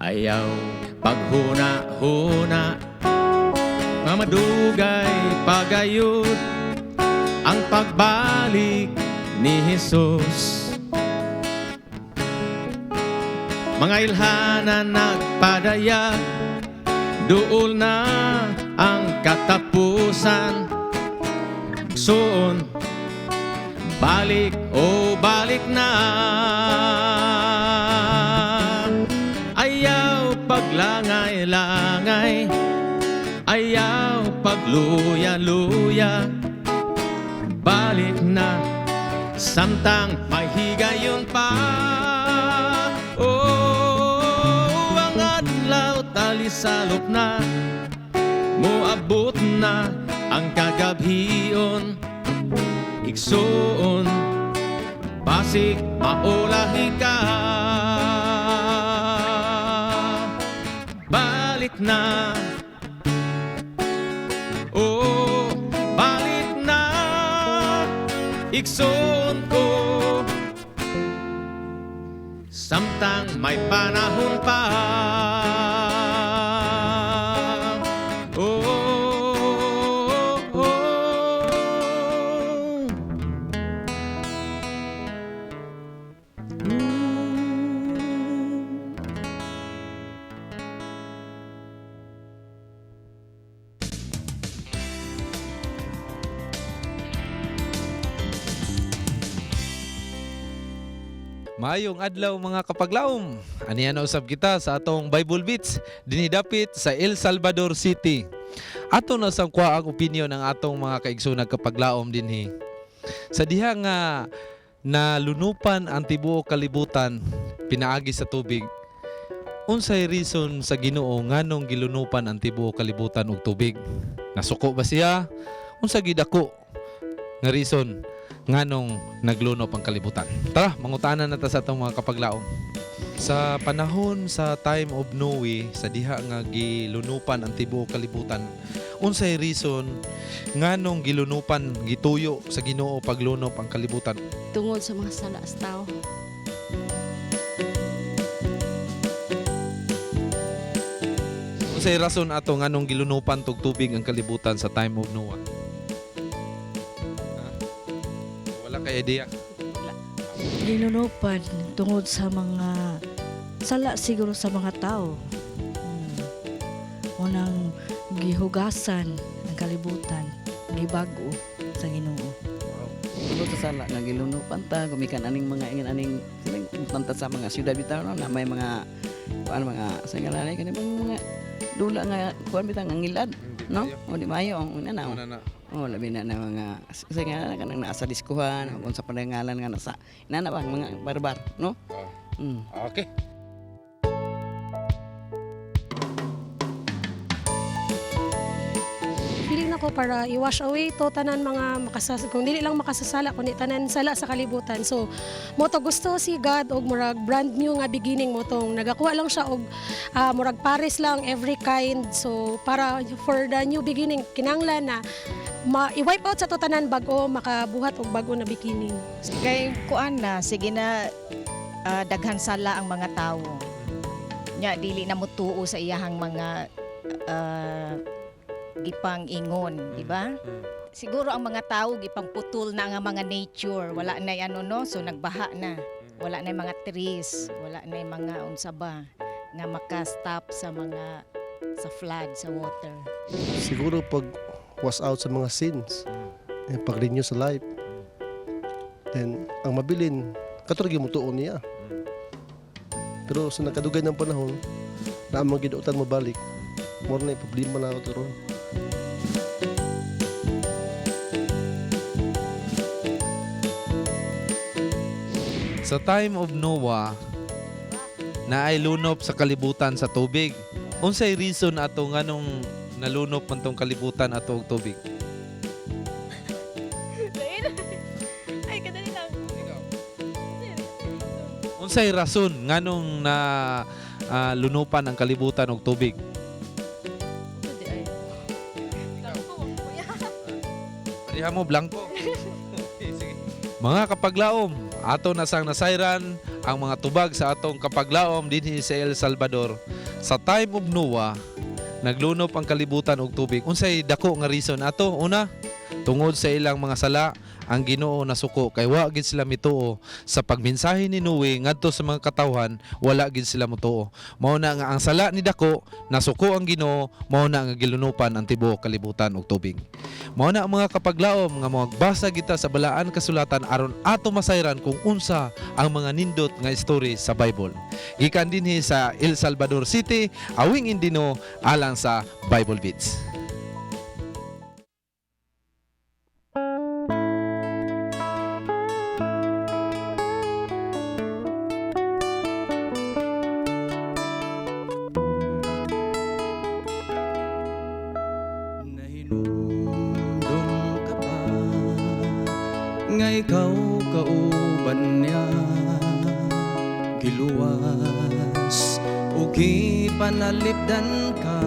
Ayaw paghuna-huna, mamadugay pagayod ang pagbalik ni Jesus. Mga ilhana nagpadaya, duol na ang katapusan. Soon, balik o balik na. Ayaw paglangay-langay, ayaw pagluya-luya, balik na samtang may higayon pa. Oh, ang adlaw talisalop na, moabot na ang kagabhion, igsoon basig maulahi ka. Balik na, oh, balik na, igsoon ko, samtang may panahon pa. Oh, oh, oh. Maayong adlaw mga kapaglaom. Aniya na usab kita sa atong Bible Beats dinidapit sa El Salvador City. Ato na sang kuha ang opinion ng atong mga kaigsoon kapaglaom dinhi. Sa diha nga nalunupan ang tibuok kalibutan pinaagi sa tubig. Unsay reason sa Ginoo nganong gilunupan ang tibuok kalibutan og tubig? Nasuko ba siya? Unsa gidako nga reason nganong naglunop ang kalibutan? Tara, mangutanan na ta sa atong mga kapaglaom. Sa panahon sa time of Noe, sa diha nga gilunupan ang tibuok kalibutan, unsay reason nganong gilunupan, gituyo sa Ginoo paglunop ang kalibutan? Tungod sa mga sala sa tao. Unsay rason ato nganong gilunupan tog tubig ang kalibutan sa time of Noah? Wala kay idea. Linunupan tungod sa mga sala siguro sa mga tao. Unang gihugasan ang kalibutan, gibago sa Ginoo. Tungod sa sala nga gilunupan ta, gumikan aning mga aning siling tanta sa mga syudad bitaw no, na may mga mga sa ngalan kani mga dula nga kuan bitang ang ngilad, no? O di mayo ang una na. Oh, labi na mga sa nga kanang naa sa diskuhan kung sa panangalan nga nasa inana ba mga barbar, no? Okay. Feeling nako para i-wash away to tanan mga kung dili lang makasasala kundi tanan sala sa kalibutan. So mo to gusto si God og murag brand new nga beginning mo tong nagakuha lang siya og murag pares lang every kind. So para for the new beginning kinanglan na i-wipe out sa to tanan bago makabuhat og bago na beginning. Kay kuan na sige na daghan sala ang mga tawo. Nya dili na mutuo sa iyahang mga gipang ingon, di ba? Siguro ang mga tao gipang putol na nga mga nature, wala na ano no, so nagbaha na. Wala na mga trees, wala na mga unsa ba nga maka-stop sa mga sa flood, sa water. Siguro pag was out sa mga sins, pag-renew sa life, then ang mabilin, katulad yung mutuon niya. Pero sa nakadugay ng panahon, na ang mga gidutan mo balik, more na yung problema na ako turon. Sa time of Noah, na ay lunop sa kalibutan sa tubig. Unsay reason ato nganong nalunop man tong kalibutan ato og tubig? Ay, kadali lang. Unsay rason nganong na lunupan ang kalibutan og tubig? Pariha mo blanco. Mga kapaglaom, ato na sang nasayran ang mga tubag sa atong kapaglaom dinhi sa El Salvador. Sa time of Noah, naglunop ang kalibutan og tubig. Unsay dako nga reason ato? Una, tungod sa ilang mga sala, ang Ginoo nasuko kay wa gid sila mituo sa pagmensahe ni Noe ngadto sa mga katawhan, wala gid sila mutuo. Mao na nga ang sala ni dako, nasuko ang Ginoo, mao na nga gilunupan ang tibuok kalibutan og tubig. Mao na ang mga kapaglaom nga magbasa kita sa balaan kasulatan aron ato masayran kung unsa ang mga nindot nga story sa Bible. Gikan dinhi sa El Salvador City, Awing Indino alang sa Bible Beats. Nga ikaw kauban niya giluwas o gipanalipdan ka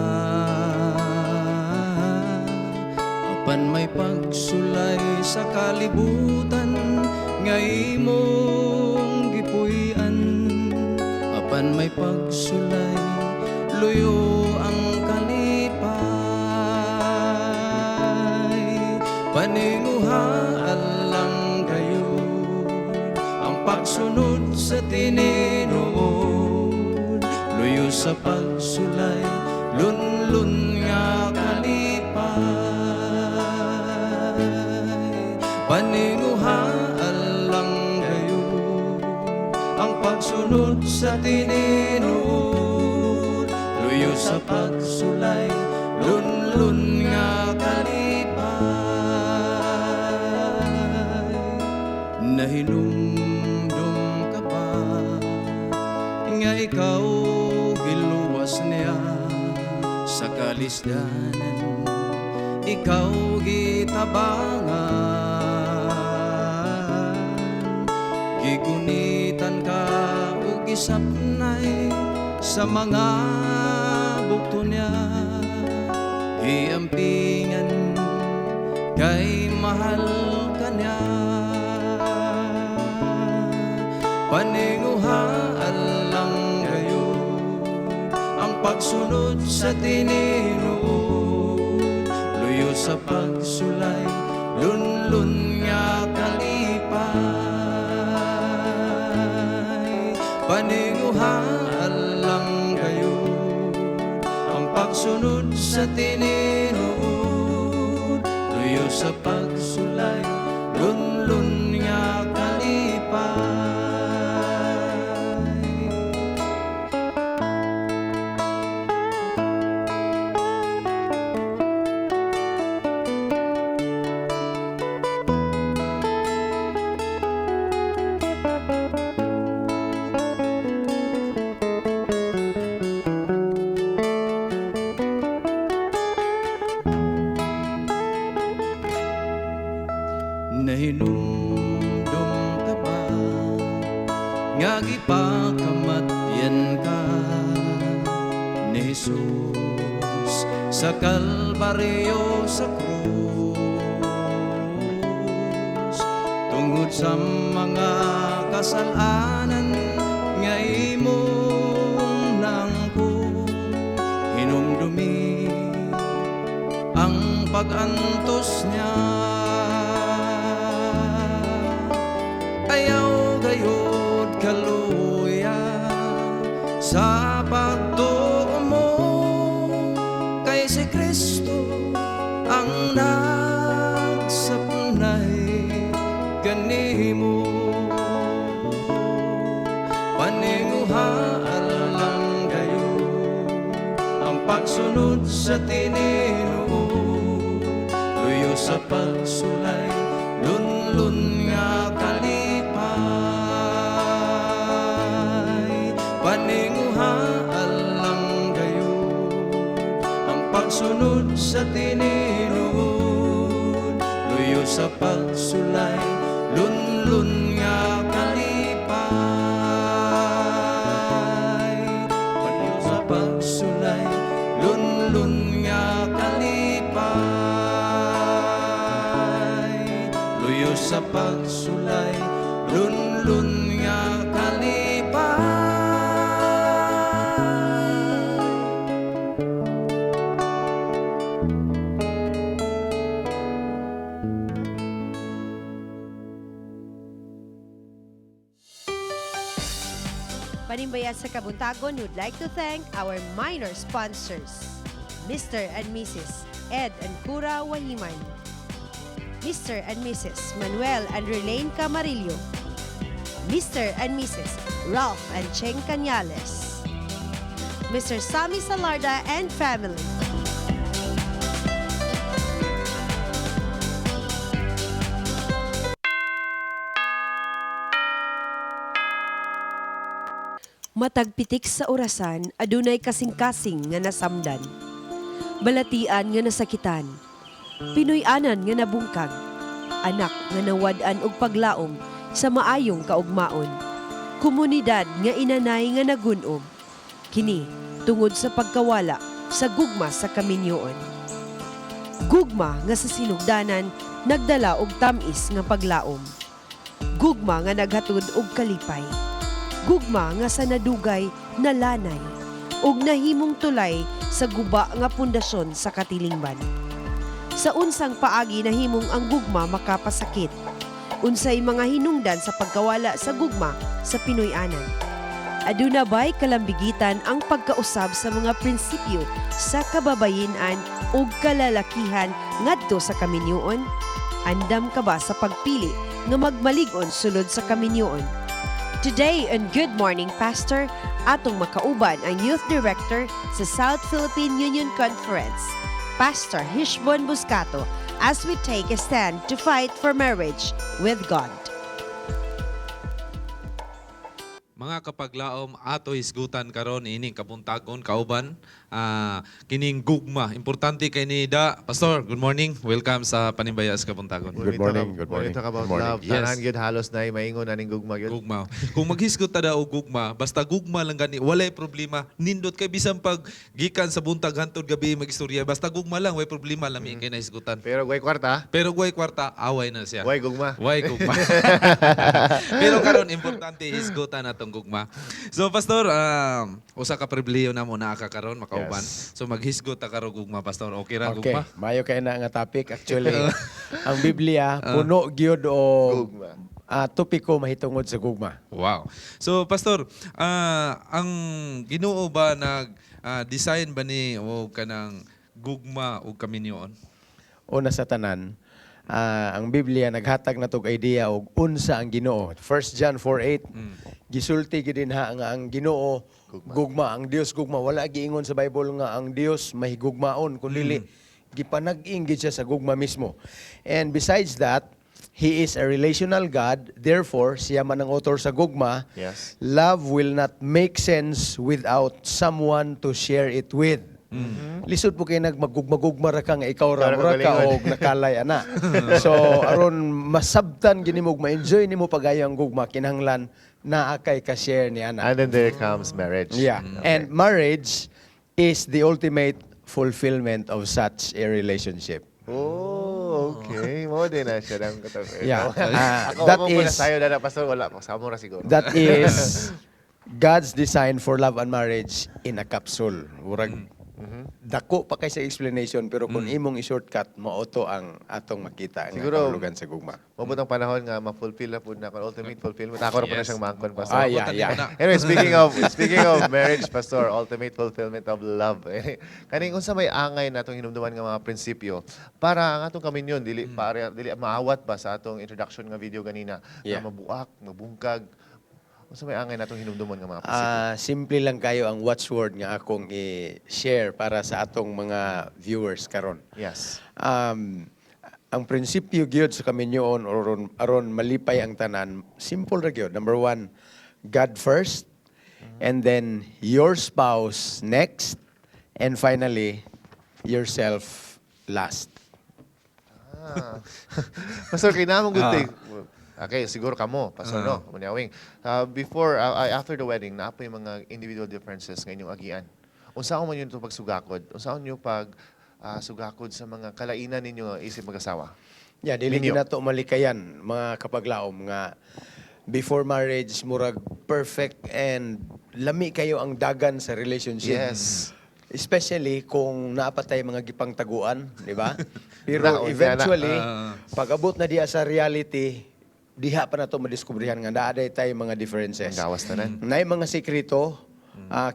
apan may pagsulay sa kalibutan nga imong gipuy-an apan may pagsulay luyo ang kalipay paninguhaan lang kayo ang pagsunod sa Tininoon luyo sa pagsulay lunlun nga kalipay paninguhaan lang kayo ang pagsunod sa Tininoon luyo sa pagsulay lunlun lunlun nga kalipay. Nahinumdum ka ba nga ikaw giluwas niya sa kalisdanan, ikaw gitabangan, gigunitan ka ug gisapnay sa mga bukto niya, giampingan kay mahal ka niya. Paninguhaan lang kayo ang pagsunod sa tinuod, luyo sa pagsulay, lunlun nga kalipay. Paninguhaan lang kayo ang pagsunod sa tinuod, luyo sa pagsulay, lunlun nga kalipay. Nahinumdum ka ba nga gipakamatyan ka ni Jesus sa Kalbaryo sa krus, tungod sa mga kasalanan nga imong nangkong hinumdumi ang pag-antos niya. Ayaw gayod kaluya sa pagtuo mo kay si Kristo ang nagsapnay kanimo. Paninguhaan lang kayo ang pagsunod sa tinuod, luyo sa pagsulay, lunlun nga kalipay. Paninguhaan lang kayo ang pagsunod sa tinuod, luyo sa pagsulay, lunlun nga kalipay. Paninguhaan sa pagsulay, lunlun nga kalipay, luyo sa pagsulay, lunlun nga kalipay. Panimbayat sa Kabuntagon, would like to thank our minor sponsors, Mr. and Mrs. Ed and Cura Wahiman, Mr. and Mrs. Manuel and Relaine Camarillo, Mr. and Mrs. Ralph and Cheng Cañales, Mr. Sammy Salarda and family. Matagpitik sa orasan, adunay kasing-kasing nga nasamdan. Balatian nga nasakitan, Pinoy-anan nga nabungkag, anak nga nawad-an og paglaom sa maayong kaugmaon, komunidad nga inanay nga nagunom, kini tungod sa pagkawala sa gugma sa kaminyoon. Gugma nga sa sinugdanan nagdala og tamis nga paglaom. Gugma nga naghatod og kalipay. Gugma nga sa nadugay na lanay ug nahimong tulay sa guba nga pundasyon sa katilingban. Sa unsang paagi nahimong ang gugma makapasakit. Unsay mga hinungdan sa pagkawala sa gugma sa Pinoy-anan. Aduna ba'y kalambigitan ang pagkausab sa mga prinsipyo sa kababayen-an ug kalalakihan ngadto sa kaminyoon? Andam ka ba sa pagpili nga magmalig-on sulod sa kaminyoon? Today on Good Morning Pastor, atong makauban ang Youth Director sa South Philippine Union Conference, Pastor Hishbon Buscato as we take a stand to fight for marriage with God. Mga kapaglaom ato hisgutan karon ining kabuntagon kauban kining gugma. Importante kay ni da. Pastor, good morning. Welcome sa Panimbaya sa Kabuntagon. Good morning. Talk about love. Tanan gyud halos na maingon aning gugma gyud. Gugma. Kung maghisgot ta daw og gugma, basta gugma lang gani, walay problema. Nindot kay bisan pag gikan sa buntag hantod gabi magistorya, basta gugma lang, way problema lami kay nahisgutan. Pero way kwarta? Pero way kwarta, away na siya. Way gugma. Way gugma. Pero karon importante hisgutan atong gugma. So pastor, usa ka pribilehiyo namo naa ka karon makauban. So maghisgot ta karo gugma, pastor. Okay ra Okay, gugma? mayo kay na nga topic. Actually, ang Biblia puno gyud o topiko mahitungod sa gugma. Wow. So pastor, ang Ginoo ba nag design ba ni o kanang gugma o kaminyoon? Una sa tanan, ang Biblia naghatag na tog idea og unsa ang Ginoo. 1 John 4:8 gisulti gid dinha nga ang Ginoo gugma, ang Dios gugma. Wala giingon sa Bible nga ang Dios mahigugmaon kun dili gipanag-ing gid siya sa gugma mismo. And besides that, He is a relational God. Therefore, siya man ang author sa gugma. Yes. Love will not make sense without someone to share it with. Lisod po kayo nagmagugma-gugma ra ka nga ikaw ra mura ka o nakalay ana. So aron masabtan gini mo ma-enjoy nimo pagayang gugma kinahanglan naa kay ka-share ni ana. And then there comes marriage. Yeah. And marriage is the ultimate fulfillment of such a relationship. Oh, okay. Mo din na siya ng katabi. Yeah. That is sayo na pastor wala magsamo ra siguro. That is God's design for love and marriage in a capsule. Murag dako pa kay sa explanation pero kung imong i-shortcut mauto ang atong makita nga Siguro, kahulugan sa gugma. Mabot ang panahon nga ma-fulfill na po na ultimate fulfillment. Ako ra po na siyang mangkon pastor. Yeah. Anyway, speaking of marriage, pastor, ultimate fulfillment of love. Kaning unsa may angay natong hinumduman nga mga prinsipyo para ang atong kaminyon dili maawat ba sa atong introduction nga video ganina na mabuak, mabungkag. Unsa may angay natong hinumduman nga mga prinsipyo? Simple lang kayo ang watchword nga akong i-share para sa atong mga viewers karon. Yes. Ang prinsipyo gyud sa kaminyoon aron malipay ang tanan, simple ra gyud. Number 1, God first, and then your spouse next, and finally yourself last. Pastor, kinamang good thing. Okay, siguro kamo, pastor, no? Munyawing. After the wedding, naapoy mga individual differences nga inyong agian. Unsaon man yun ito pagsugakod? Unsaon nyo sugakod sa mga kalainan ninyo isip mag-asawa? Yeah, dili na to malikayan, mga kapaglaom nga before marriage, murag perfect and lami kayo ang dagan sa relationship. Yes. Especially kung naapatay mga gipang taguan, di ba? Pero eventually, pag abot na diya sa reality, diha pa na to madiskubrihan nga naaday tay mga differences. Gawas tanan. Nay mga sekreto,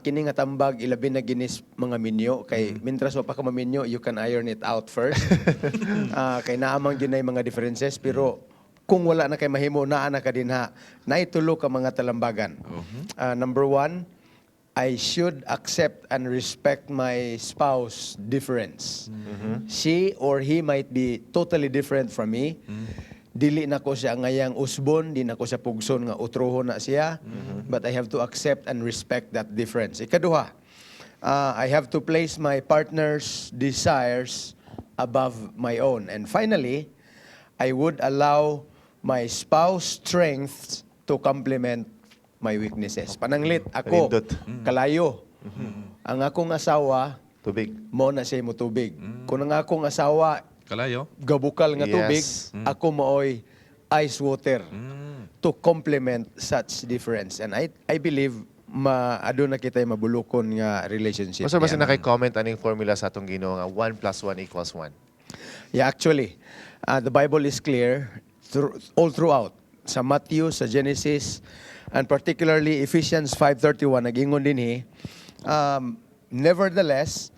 kini nga tambag ilabi na ginis mga minyo kay mintras wa pa ka maminyo, you can iron it out first. Kay naamang gyud nay mga differences pero kung wala na kay mahimo naa na ka dinha, naitulo ka mga talambagan. Number 1, I should accept and respect my spouse difference. She or he might be totally different from me. Dili na ko siya ngayang usbon, di na ko siya pugson nga utrohon na siya. But I have to accept and respect that difference. Ikaduha, I have to place my partner's desires above my own. And finally, I would allow my spouse strengths to complement my weaknesses. Pananglit, ako, kalayo. Ang akong asawa, tubig. Mo na siya mo tubig. Kung ang akong asawa, kalayo, gabukal nga tubig, ako mooy ice water to complement such difference. And I believe aduna kita mabulukon nga relationship. Pastor, basta nakay-comment aning formula sa atong Ginoo nga 1 + 1 = 1. Yeah, actually, the Bible is clear all throughout. Sa Matthew, sa Genesis, and particularly Ephesians 5:31, nag-ingon din nevertheless,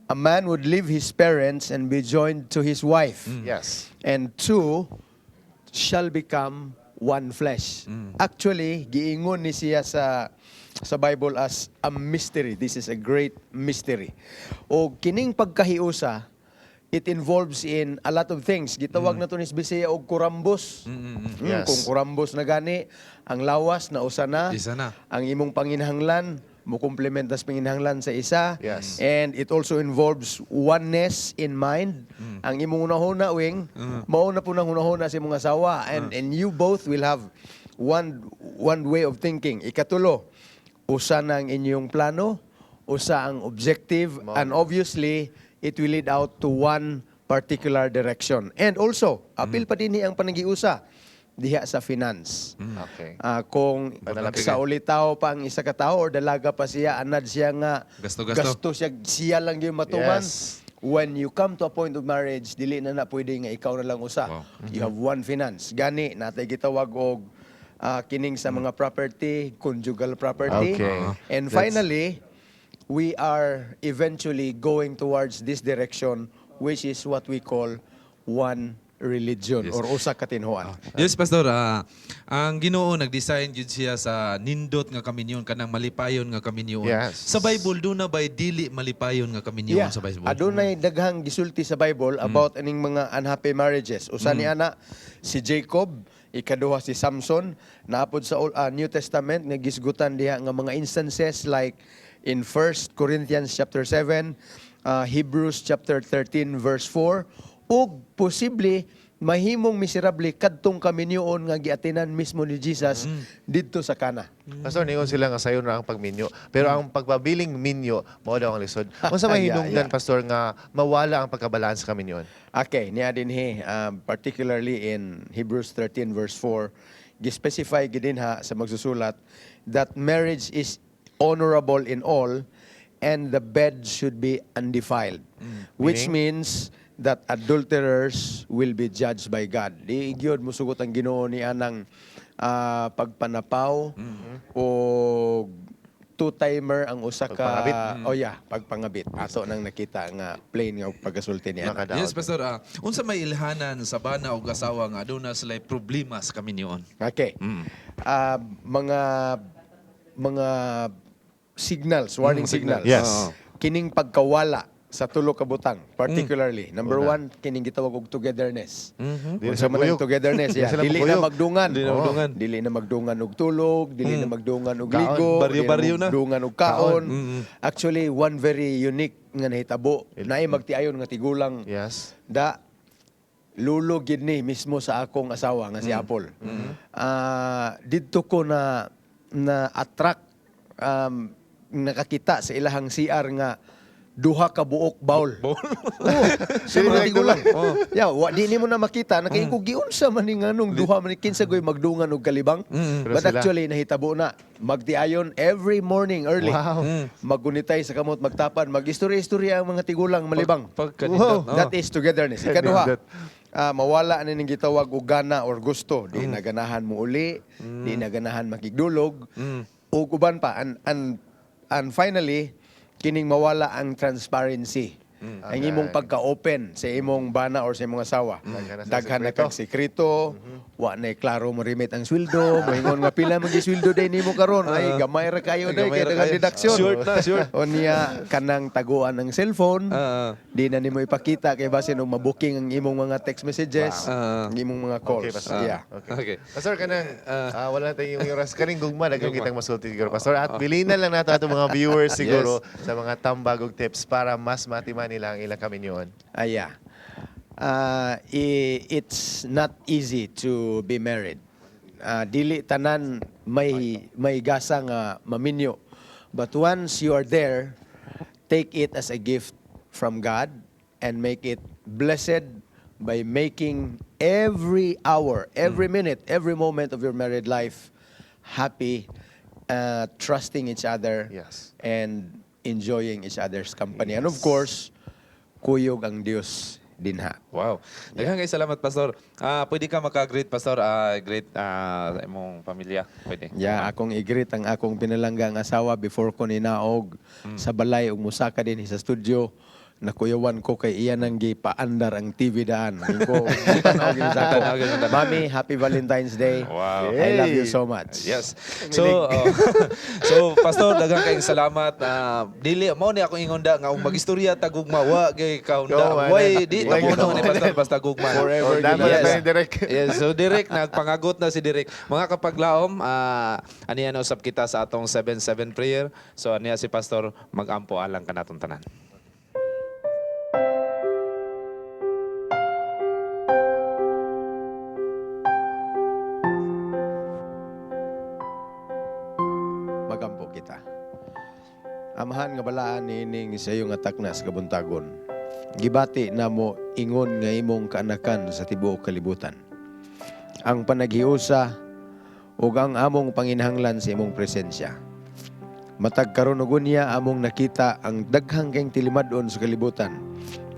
a man would leave his parents and be joined to his wife. Yes. And two shall become one flesh. Actually, giingon ni siya sa Bible as a mystery. This is a great mystery. O kining pagkahiusa, it involves in a lot of things. Gitawag na to ni Bisaya og kurambos. Yes. Kung kurambos na gani, ang lawas na usa na, Isa na. ang imong panginahanglan mo komplementas panginahanglan sa isa. Yes. And it also involves oneness in mind. Ang imong unahuna wing, mao na po nang unahuna sa imong asawa, and you both will have one way of thinking. Ikatulo, usa na ang inyong plano, usa ang objective, and obviously it will lead out to one particular direction. And also, apil pa din ang panagiusa diha sa finance. Okay. Kung Panalapigan. sa ulitaw pa ang isa ka tao or dalaga pa siya, anad siya nga Gasto-gasto. siya lang yung matuman. Yes. When you come to a point of marriage, dili na pwede nga ikaw na lang usa. You have one finance. Gani, natay gitawag og kining sa mga property, conjugal property. Okay. And That's- finally, we are eventually going towards this direction, which is what we call one religion or usa ka tinhuan. Yes, Pastor. Ang Ginoo nag-design jud siya sa nindot nga kaminyon kanang malipayon nga kaminyon. Yes. Sa Bible do na bay dili malipayon nga kaminyon sa Bible. Adunay daghang gisulti sa Bible about aning mga unhappy marriages. Usa ni ana si Jacob, ikaduha si Samson, naapod sa New Testament nga gisgutan diha nga mga instances like in 1 Corinthians chapter 7, Hebrews chapter 13 verse 4, ug posible mahimong miserable kadtong kaminyoon nga giatinan mismo ni Jesus didto sa Kana. Pastor, ningon sila nga sayon ra ang pagminyo. Pero ang pagpabiling minyo, mao daw ang lisod. Unsa may hinungdan, Pastor, nga mawala ang pagkabalanse kami niyon? Okay, niya din particularly in Hebrews 13 verse 4, gi-specify gidinha sa magsusulat that marriage is honorable in all and the bed should be undefiled. Which means that adulterers will be judged by God. Di gyud musugot ang Ginoo ni anang pagpanapaw o two-timer ang usa ka pagpangabit. Ato nang nakita nga plain nga pagasulti niya. Yes, Pastor. Unsa may ilhanan sa bana o asawa nga aduna sila problema sa kaminyoon? Okay. Mga signals, warning signals. Yes. Kining pagkawala sa tulo ka butang, particularly. Number one, kining gitawag og togetherness. Dili Unsa sa man ang buyog. togetherness? Dili sila Dili na buyog. magdungan. Dili na magdungan. Dili na magdungan og tulog, dili na magdungan og Kaon. ligo, Baryo-baryo dili na na. magdungan og kaon. Actually, one very unique nga nahitabo, naay magtiayon nga tigulang Yes. da lulo gid ni mismo sa akong asawa nga si Apple. Didto ko na attract nakakita sa ilahang CR nga duha ka buok bowl. Sa mga tigulang. Yeah, di ni mo na makita na kay ko giunsa man ni nganong duha man ni kinsa goy magdungan og kalibang. But sila- actually nahitabo na magtiayon every morning early. Wow. Magunitay sa kamot magtapan, magistorya-istorya ang mga tigulang malibang. Pagkanindot. That is togetherness. Ikaduha, mawala na ning gitawag og gana or gusto. Di naganahan mo uli, di naganahan makigdulog. O uban pa, and finally, kining mawala ang transparency. Ang imong pagka-open sa imong bana or sa imong asawa. Daghan na kang sekreto, wa na klaro mo remit ang sweldo, moingon nga pila man sweldo day nimo karon, ay gamay ra kayo day kay daghang deduction. Short. O niya kanang taguan ng cellphone, di na nimo ipakita kay base nung mabuking ang imong mga text messages, ang imong mga calls. Okay, Pastor. Yeah. Okay. Pastor, kanang wala tayong oras. Kaning gugma, dagang kitang masulti siguro. Pastor, at bilinan lang nato ato mga viewers siguro sa mga tambagog tips para mas matiman nila ang ilang kaminyoon. It's not easy to be married. Dili tanan may gasa nga maminyo. But once you are there, take it as a gift from God and make it blessed by making every hour, every minute, every moment of your married life happy, trusting each other, and enjoying each other's company. And of course, kuyog ang Dios dinha. Wow. Daghang kay salamat, Pastor. Pwede ka maka-greet, Pastor. Greet sa imong pamilya. Pwede. Yeah, akong i-greet ang akong pinalanggang asawa before ko ninaog sa balay ug musaka din sa studio. nakuyawan ko kay iyan ang gipaandar ang TV daan. Ko, tanaw gyud sa ako. Tanaw gyud sa tanan. Mami, happy Valentine's Day. Wow. I love you so much. Yes. So, so Pastor, daghang kayong salamat. Dili mo ni ako ingonda nga kung magistorya tagugma wa gay kaunda. Why di ta mo ni Pastor basta gugma. Forever. Dapat Yes. na direct. Yes, so Direk nagpangagot na si Direk. Mga kapaglaom, aniya na usab kita sa atong 7-7 prayer. So aniya si Pastor magampo alang kanatong tanan. Magampo kita. Amahan nga balaan nining sa iyong atakna sa kabuntagon. Gibati na mo ingon nga imong kaanakan sa tibuok kalibutan. Ang panaghiusa ug ang among panginahanglan sa imong presensya. Matag karon ug unya among nakita ang daghang kayong tilimadon sa kalibutan.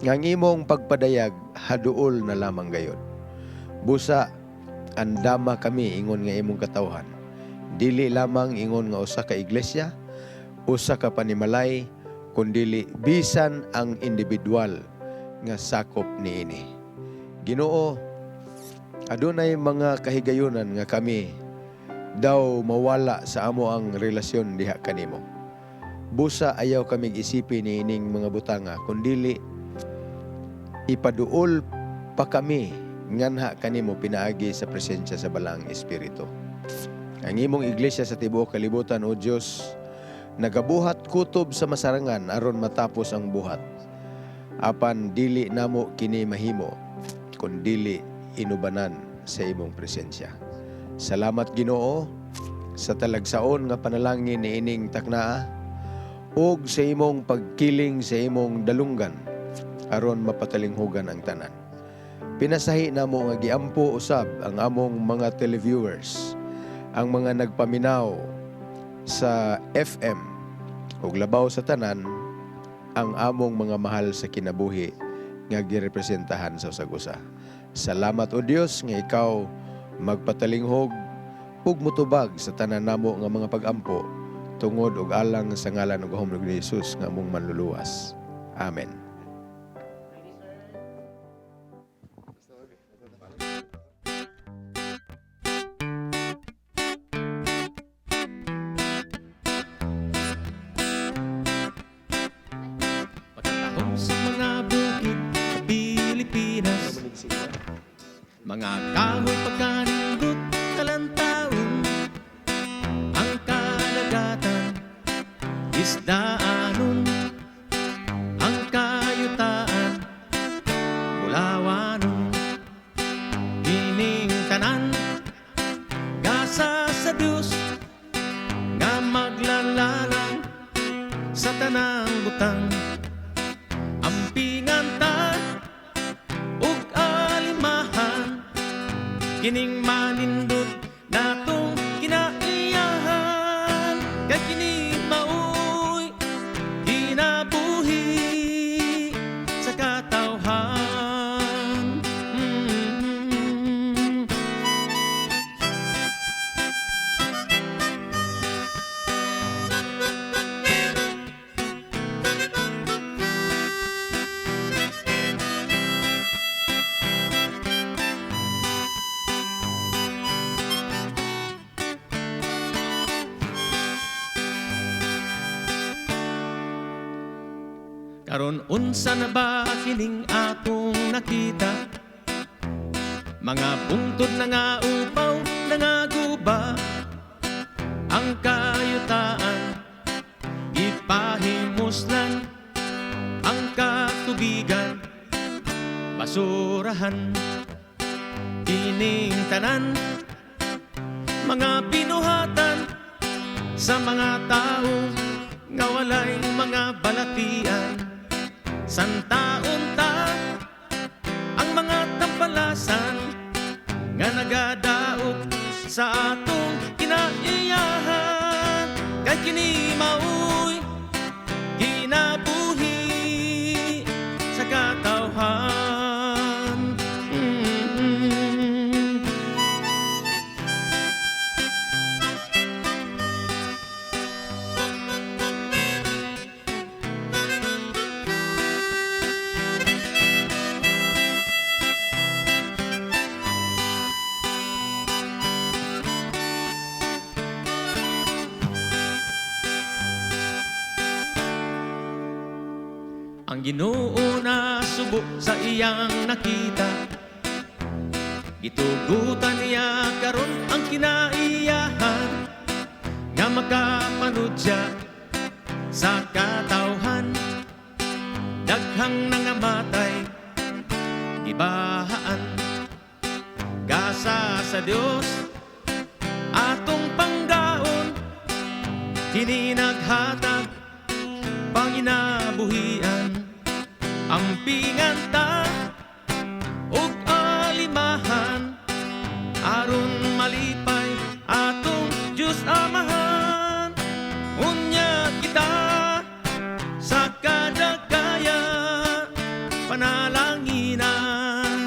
Nga ang imong pagpadayag haduol na lamang gayod. Busa andama kami ingon nga imong katawhan. Dili lamang ingon nga usa ka iglesia, usa ka panimalay, kundili bisan ang individual nga sakop niini. Ginoo, adunay mga kahigayunan nga kami daw mawala sa amo ang relasyon diha kanimo. Busa ayaw kaming isipin niining mga butanga, kundili ipaduol pa kami nganha kanimo pinaagi sa presensya sa balang espiritu. Ang imong iglesia sa tibuok kalibutan, O Dios, nagabuhat kutob sa masarangan aron matapos ang buhat. Apan dili namo kini mahimo kun dili inubanan sa imong presensya. Salamat Ginoo sa talagsaon nga panalangin niining taknaa ug sa imong pagkiling sa imong dalunggan aron mapatalinghugan ang tanan. Pinasahi namo nga giampo usab ang among mga televiewers, ang mga nagpaminaw sa FM ug labaw sa tanan ang among mga mahal sa kinabuhi nga girepresentahan sa usag-usa. Salamat o Dios nga ikaw magpatalinghog ug mutubag sa tanan namo nga mga pag-ampo tungod ug alang sa ngalan ug gahom ni Jesus nga among manluluwas. Amen. Sa mga bukid sa Pilipinas, mga kahoy pagkanindot kalantaon, ang kalagatan isdaanon, ang kayutaan mulawanon, ining tanan gasa sa Dios nga maglalalang sa tanang butang. Ampinganta ug alimahan kining manindot natong kinaiyahan kay kini maoy kinabuhi sa katawhan. Karon unsa na ba kining atong nakita? Mga bungtod na nga upaw, na nga guba, ang kayutaan ipahimuslan, ang katubigan basurahan, kining tanan mga binuhatan sa mga tao nga walay mga balatian. Santaon ta ang mga tampalasan nga nagadaog sa atong kinaiyahan kay kini maoy kinabuhi sa katawhan. Ginoo na subo sa iyang nakita, gitugutan niya karon ang kinaiyahan, nga makapanood siya sa katawhan. Daghang nangamatay, gibahaan, gasa sa Dios atong panggaon, kini naghatag panginabuhian. Ampingan ta ug alimahan, aron malipay atong Diyos Amahan. Unya kita sa kadagaya panalanginan.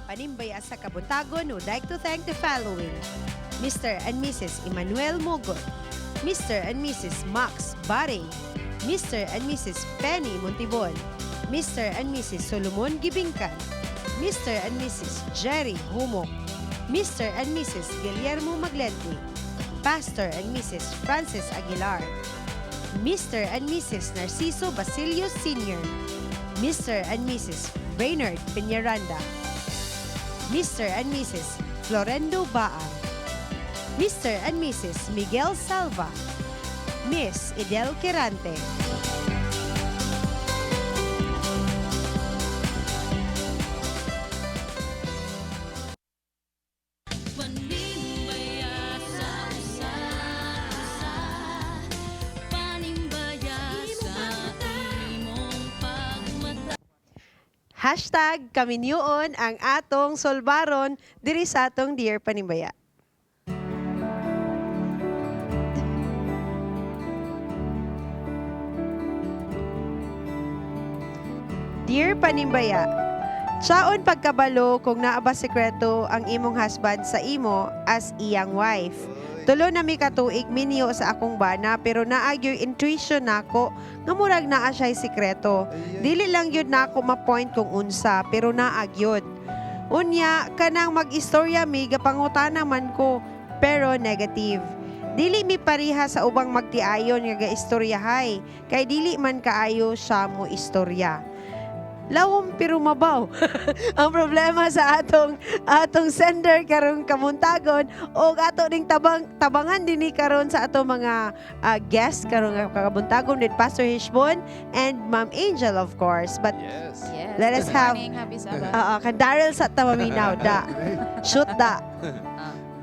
Panimbaya sa kabuntagon, would like to thank the following: Mr. and Mrs. Emmanuel Mogot, Mr. and Mrs. Max Barre, Mr. and Mrs. Penny Montibon, Mr. and Mrs. Solomon Gibingkan, Mr. and Mrs. Jerry Humok, Mr. and Mrs. Guillermo Maglente, Pastor and Mrs. Francis Aguilar, Mr. and Mrs. Narciso Basilio Sr., Mr. and Mrs. Reynard Peñaranda, Mr. and Mrs. Florendo Baan, Mr. and Mrs. Miguel Salva, Miss Idel Quirante. Hashtag kaminyuon ang atong solbaron diri sa atong Dear Panimbaya. Dear Panimbaya, tsaon pagkabalo kung naa ba sekreto ang imong husband sa imo as iyang wife. Tulo na mi katuig minyo sa akong bana pero naagyo intuition nako nga murag naa siya'y sikreto. Dili lang yun nako ma-point kung unsa pero naagyod. Unya kanang mag-istorya mi gapangutana man ko pero negative. Dili mi pariha sa ubang magtiayon nga gaistoryahay kay dili man kaayo siya mo istorya. Lawom pero mabaw. Ang problema sa atong sender karong kamuntagon o ato ding tabangan dinhi karon sa atong mga guests karong kabuntagon with Pastor Hishbon and Ma'am Angel of course. But let us have kan Daryl sa tamaminaw da. Shoot da.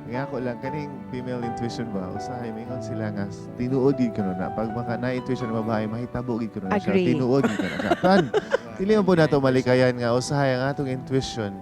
Nga ako lang, kaning female intuition ba, usahay, mingon sila nga, tinuod yun ka na. Pag maka na-intuition na babae, mahitabo yun ka na siya. Agree. Tinuod yun ka na siya. Tan, dili mo po na ito malikayan nga, usahay ang atong intuition.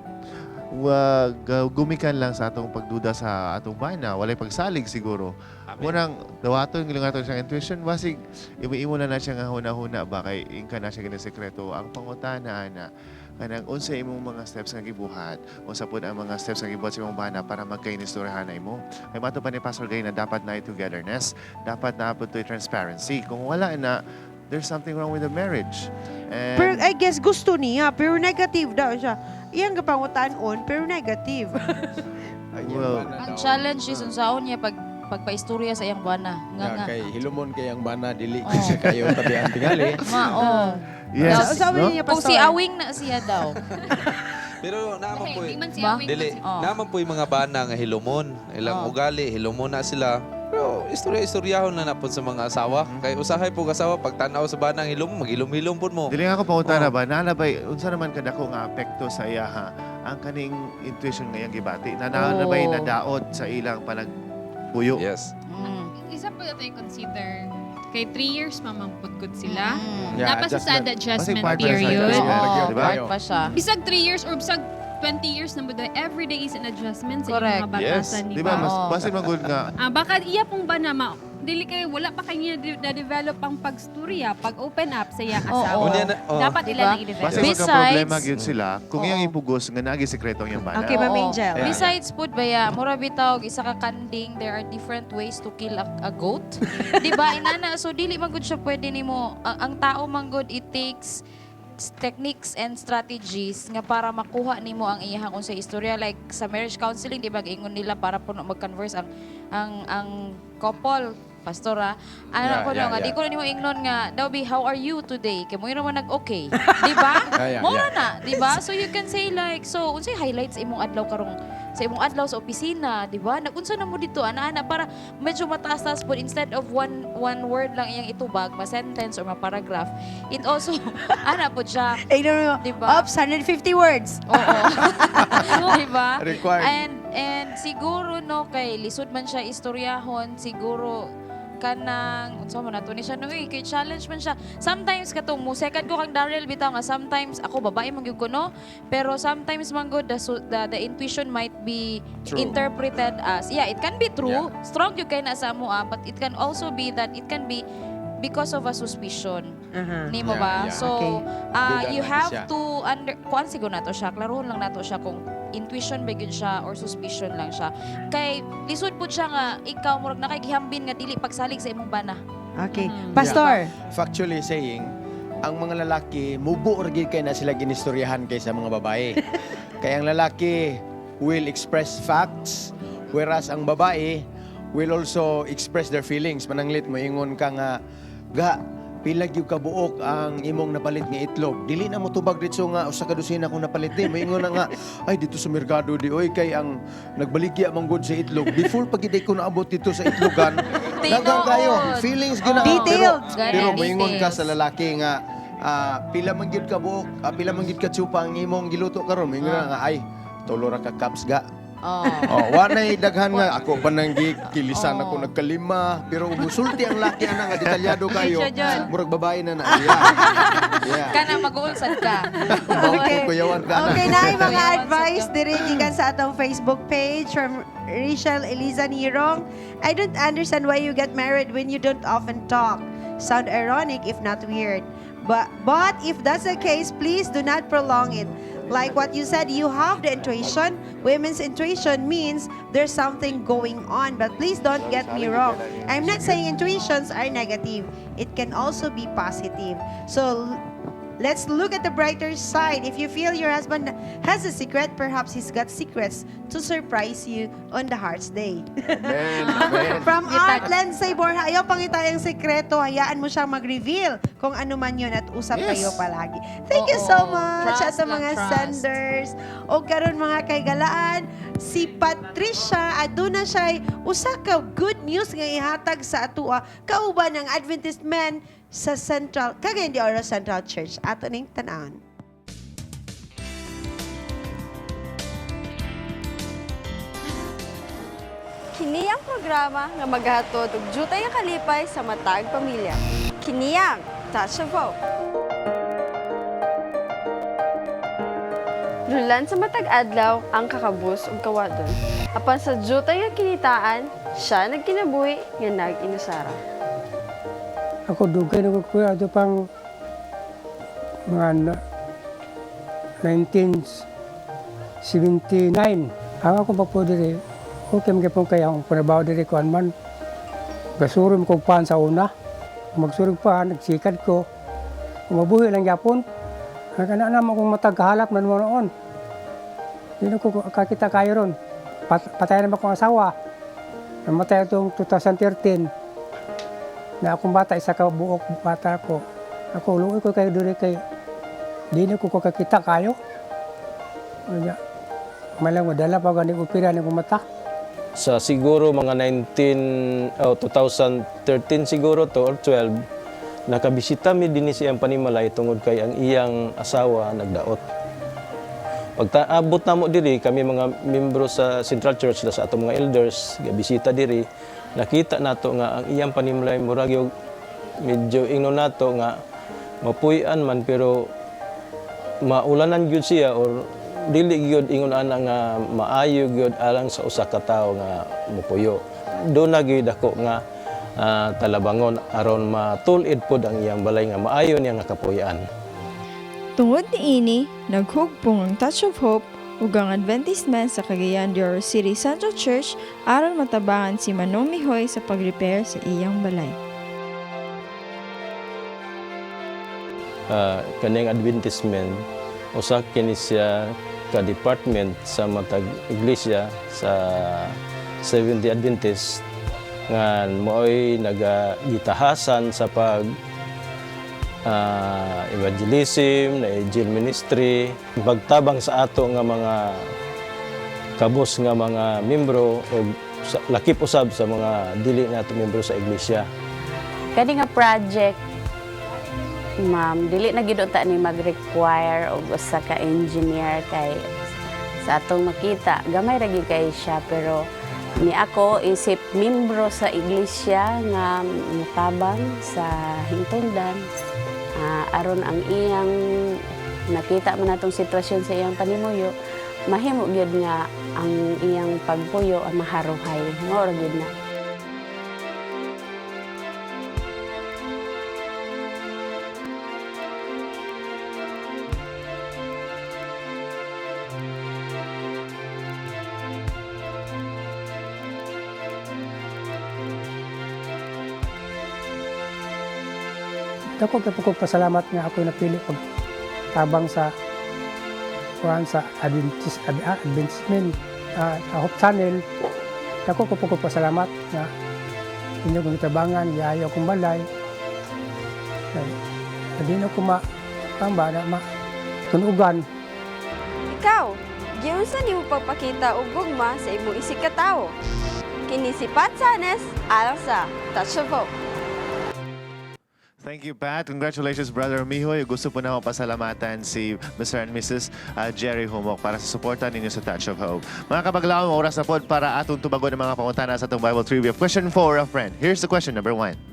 Wag gumikan lang sa atong pagduda sa atong bana. Walay pagsalig siguro. Munang dawaton ng atong siyang intuition, basig, imo na siya nga huna-huna ba, kay ingka na siya sekreto. Ang pangutana na, kanang unsa imong mga steps nga gibuhat unsa pud ang mga steps nga gibuhat sa imong bana para magkainistoryahan na imo kay mato pa ni Pastor Gay na dapat na togetherness, dapat na pud transparency. Kung wala na, there's something wrong with the marriage. And Pero I guess gusto niya pero negative daw siya. Iyang gapangutan-on pero negative. well, Ang challenge is unsaon niya pagpaistorya sa iyang bana. Nga. Kay hilumon kay ang bana dili kasi kayo tabian tingali. Mao. yes, Sabi no? niya Kung si Awing na siya daw. Pero naman po, Di man si Awing dili, man si- naman po yung mga bana nga hilumon. Ilang ugali, hilumon na sila. Pero istorya-istoryahon na napon sa mga asawa. Kay usahay po asawa, pag tanaw sa bana ang hilumon, maghilom-hilom po mo. Dili nga ako pangutana ba, nalabay, unsa naman kadako nga apekto sa iya ha, ang kaning intuition nga iyang gibati, na nalabay na daot sa ilang panagpuyo. Yes. Isa po ito i-consider. Kay 3 years mamampod good sila. Yeah, Napasasad Basig adjustment part pa rin sa period. adjustment, di ba? Part pa siya. Bisag 3 years or bisag 20 years na ba, every day is an adjustment sa Correct. inyong mga batasan. Di ba? Mas basin magud nga Baka iya pong ba na dili kay wala pa kay niya na-develop ang pagstorya, pag-open up sa iyang Oo. asawa. Dapat Diba? ila nang i-develop. Basta magka-problema gyud sila kung iyang ipugos nga nagi sekreto ang iyang bana. Okay, Ma'am Oo. Angel. Besides food baya, mura bitaw isa ka kanding, there are different ways to kill a goat. Di ba? Inana, so dili man gud siya pwede nimo ang tao man gud it takes techniques and strategies nga para makuha nimo ang iyang unsay istorya, like sa marriage counseling di ba ingon nila para puno mag-converse ang couple. Pastora, ano ko nga, di ko na nimo ingnon nga, Dawby, how are you today? Kaya mo yun naman nag-okay. Di ba? Mura na, di ba? So you can say like, so, unsay highlights imong adlaw karong sa imong adlaw sa opisina, di ba? Nagunsa na mo dito, ana-ana, para medyo mataas-taas po, instead of one word lang iyang itubag, ma-sentence or ma-paragraph, it also, ana po siya. Di ba? Oops, 150 words. Oo. Di ba? Required. And siguro no kay lisod man siya istoryahon, siguro kanang unsa man nato ni siya no kay challenge man siya. Sometimes katong mo second ko kang Daryl bitaw nga sometimes ako babae man gyud ko no, pero sometimes man good the intuition might be True. interpreted as it can be true, strong gyud kay na sa mo but it can also be that it can be because of a suspicion. Nimo ba? So, Okay. you Good have analysis, to kuan siguro nato siya, klarohon lang nato siya kung intuition ba gyud siya or suspicion lang siya. Kay lisod pud siya nga ikaw murag nakagihambin nga dili pagsalig sa imong bana. Okay. Pastor. Factually saying, ang mga lalaki, mubo or gid kay na sila ginistoryahan kaysa mga babae. Kaya ang lalaki will express facts, whereas ang babae will also express their feelings. Mananglit mo, ingon ka nga, ga, pilag yung kabuok ang imong napalit nga itlog. Dili na mo tubag dito nga, usa ka dosina kung napalit ni. Moingon na nga, ay dito sa merkado di, oy, kay ang nagbaligya manggod sa itlog. Before pagiday ko naabot dito sa itlogan, dagang kayo, feelings gina. Detailed. Pero moingon ka sa lalaki nga, pila man gyud ka buok, pila man gyud ka tsupa ang imong giluto karon. Moingon na nga, ay, tulo ra ka cups ga. Wa nay daghan nga ako pa nang gikilisan ako nagkalima pero umusulti ang laki ana nga detalyado kayo murag babae na na Kana mag-uulsad ka. Okay. Kuyawan ka na. Okay na yung mga advice diri gikan sa atong Facebook page from Rachel Eliza Nirong. I don't understand why you get married when you don't often talk. Sound ironic if not weird. But if that's the case, please do not prolong it. Like what you said, you have the intuition. Women's intuition means there's something going on. But please don't get me wrong. I'm not saying intuitions are negative. It can also be positive. So let's look at the brighter side. If you feel your husband has a secret, perhaps he's got secrets to surprise you on the Heart's Day. From Art Lensay Borja, ayaw pangitayang sekreto, hayaan mo siyang mag-reveal kung ano man yun at usap kayo palagi. Thank you so much Trust sa mga lang, trust. senders. O karon mga kaigalaan, si Patricia, aduna siya usa ka good news nga ihatag sa atua kauban ng Adventist men sa Central, Cagayan de Oro Central Church. Ato ning tan-awon. Kini ang programa nga maghatod og jutay nga kalipay sa matag pamilya. Kini ang Touch a Vote. Lulan sa matag adlaw ang kakabus ug kawadon. Apan sa jutay nga kinitaan, siya nagkinabuhi nga nag-inusara. Ako dugay na ko ato pang mga 1979. Ang ako pa po diri, okay mga pong kaya ang panabaw diri ko man. Gasurum ko pan sa una. Magsurum pa, nagsikat ko. Mabuhi lang yapon. Nagkana naman kong mataghalap man mo noon. Hindi na ko kakita kayo ron. Patay naman akong asawa. Namatay itong 2013. Na akong bata, isa ka buok bata ko. Ako, luoy ko kayo doon kay di na ko kakita kayo. Malang madala pa ganing upira ng mata. Sa siguro mga 2013 siguro to or 12, nakabisita mi din siyang panimalay tungod kay ang iyang asawa nagdaot. Pagtaabot namo diri kami mga membro sa Central Church sa atong mga elders, gabisita diri, nakita nato nga ang iyang panimalay murag yung medyo ingno nato nga mapuy-an man pero maulanan gyud siya or dili gyud ingon ana nga maayo gyud alang sa usa ka tawo nga mopuyo. Do na gyud ako nga talabangon aron matulid pod ang iyang balay nga maayo niya nga kapuy-an. Tungod niini, naghugpong ang Touch of Hope ug ang Adventist Man sa Cagayan de Oro City Central Church aron matabangan si Manong Mihoy sa pag-repair sa iyang balay. Kaning Adventist Man, usa kini siya ka department sa matag iglesia sa Seventh-day Adventist nga mo'y nagagitahasan sa pag evangelism, na jail ministry, pagtabang sa ato nga mga kabos nga mga membro o lakip usab sa mga dili nato membro sa iglesia. Kani nga project, ma'am, dili na gid ta ni mag-require og usa ka engineer kay sa atong makita gamay ra gyud kay siya, pero ni ako isip membro sa iglesia nga mutabang sa hingtungdan. Aron ang iyang nakita man natong sitwasyon sa iyang panimuyo, mahimo gyud nga ang iyang pagpuyo ang maharuhay. Mao ra gyud na. Ako kay pasalamat nga ako napili pag tabang sa Adventistment Hope Channel. Ako pasalamat nga inyo kong tabangan, yayo akong balay. Hindi na ko tunugan. Ikaw, giunsa nimo pagpakita og gugma sa imong isig ka tawo? Kini si Pat Sanes alang sa Touch of Hope. Thank you, Pat. Congratulations, Brother Mihoy. Gusto po na ako pasalamatan si Mr. and Mrs. Jerry Humok para sa suporta ninyo sa Touch of Hope. Mga kabaglawang, oras na po para atong tubagon ng mga pangutana sa atong Bible Trivia. Question 4, a friend. Here's the question, number 1.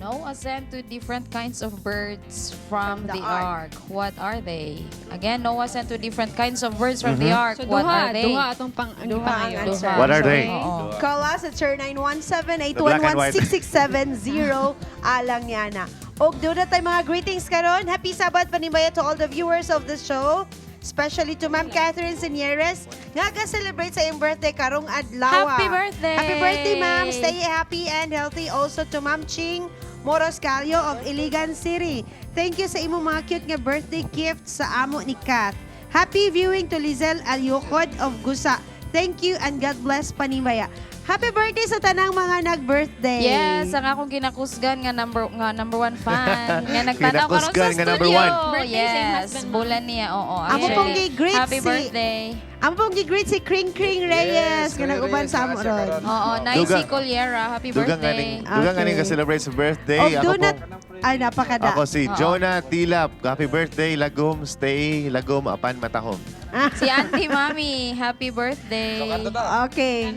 Noah sent two different kinds of birds from the ark. What are they? Again, Noah sent two different kinds of birds from the ark. So, What are they? duha atong ang answer. What are they? Call us at 0917-811-6670. Alang yana. Og doon na tayo mga greetings karon. Happy Sabbath panimaya to all the viewers of the show. Especially to Ma'am Catherine Senieres nga ga-celebrate sa iyong birthday karong adlaw. Happy birthday! Happy birthday, ma'am. Stay happy and healthy. Also to Ma'am Ching Moros Calio of Iligan City. Thank you sa imong mga cute nga birthday gift sa amo ni Kat. Happy viewing to Lizelle Alyokod of Gusa. Thank you and God bless panimaya. Happy birthday sa tanang mga nag-birthday. Yes, ang akong kinakusgan nga number one fan. Nga nagtanaw karon sa Kinakusgan nga number studio. 1. Yes, bulan niya. Oo, Amo pong gi-greet Happy si birthday. Amo pong gi-greet si Kring Kring Reyes nga nag-uban sa amo ron. Oo, Naisi Coliera. Happy birthday. Dugang ganing ka-celebrate sa birthday. Og Ako donut po, ay napakada. ako si Jonah Tilap. Happy birthday, Lagom. Stay, Lagom, apan matahom. Si Auntie Mami, happy birthday. Okay.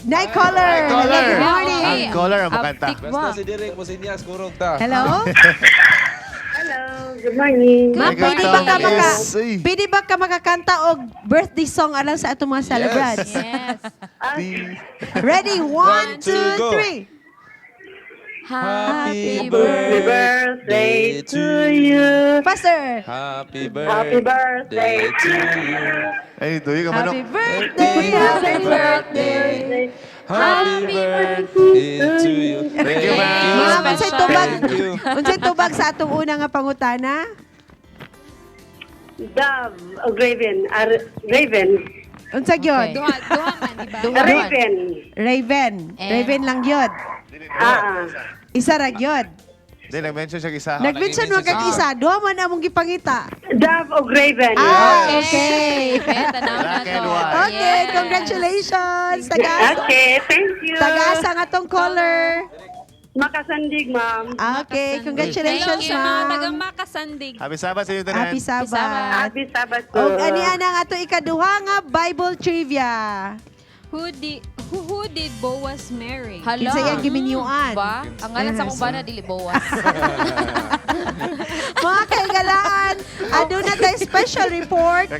Night caller. Hello, good morning. Ang caller ang makanta. Basta si Derek mo sinyas kurog ta. Hello? Hello, good morning. Ma'am, pwede ba ka makakanta og birthday song alang sa atong mga celebrants? Yes. Ready? 1, 2, 3. Happy birthday to you. Faster. Happy Happy birthday to you. Ay, tuloy ka Happy manok. birthday. Happy birthday. Happy birthday to you. Thank you, ma'am. Ma'am, unsay tubag? Thank you. Unsay tubag sa atong una nga pangutana? Dove, Raven, Raven. Unsa gyud? Duha man, di ba? Raven. Raven. Raven lang gyud. Isa ra gyud. Hindi, nag-mention siya isa. Nag-mention mo kag isa, duha man among gipangita. Dove o Raven. Okay. Black and white. Okay, congratulations. Taga-asa. Okay, thank you. Taga-asa nga tong caller. Makasandig, ma'am. Okay, congratulations, ma'am. Makasandig. Happy Sabbath sa inyo tanan. Happy Sabbath. Happy Sabbath po. Og ani-ana nga ato ikaduha nga Bible trivia. Who did Boaz marry? Hala. Kinsa iyang giminyuan. Ba? Ang ngalan sa kong bana, dili Boaz. Mga kaiga hinalaan. Aduna tayo special report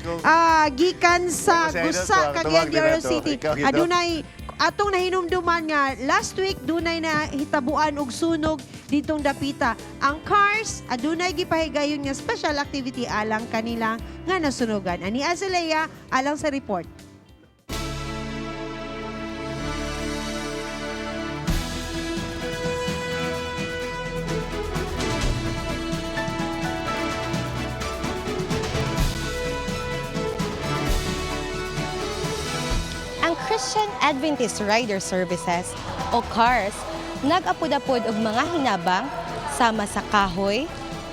gikan sa Gusa, Cagayan de Oro City. Adunay atong nahinumduman nga last week dunay na hitabuan og sunog ditong dapita. Ang cars adunay gipahigayon nga special activity alang kanila nga nasunugan. Ani Azalea alang sa report. Ang Christian Adventist Rider Services o CARS nag-apod-apod og mga hinabang sama sa kahoy,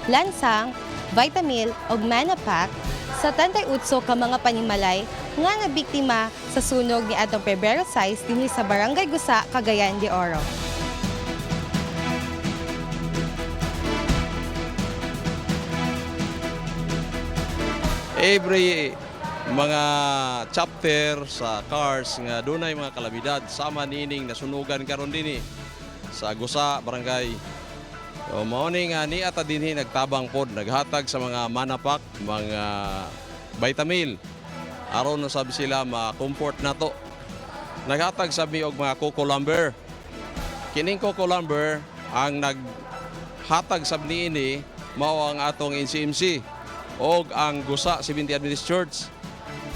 lansang, vitamil ug manapack sa 38 ka mga panimalay nga nabiktima sa sunog ni atong Pebrero 6 dinhi sa Barangay Gusa, Cagayan de Oro. Every mga chapter sa CARS nga dunay mga kalamidad sama nining nasunugan karon dinhi sa Gusa barangay. So mao ni nga ni ata dinhi nagtabang pod naghatag sa mga manapak, mga vitamil aron na sabi sila ma-comfort nato. Naghatag sabi og mga coco lumber. Kining coco lumber ang naghatag sab niini mao ang atong NCMC og ang Gusa Seventh Adventist Church.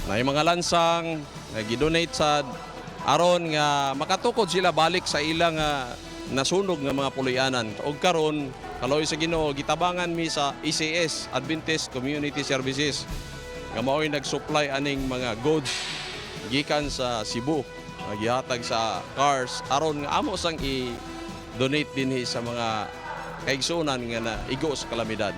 Na yung mga lansang nag-donate sa aron nga makatukod sila balik sa ilang nasunog nga mga pulianan. Og karon kaloy sa Ginoo gitabangan mi sa ECS Adventist Community Services nga mao'y nag-supply aning mga goods gikan sa Cebu gihatag sa CARS aron nga amo sang i-donate dinhi sa mga kaigsunan nga naigo sa kalamidad.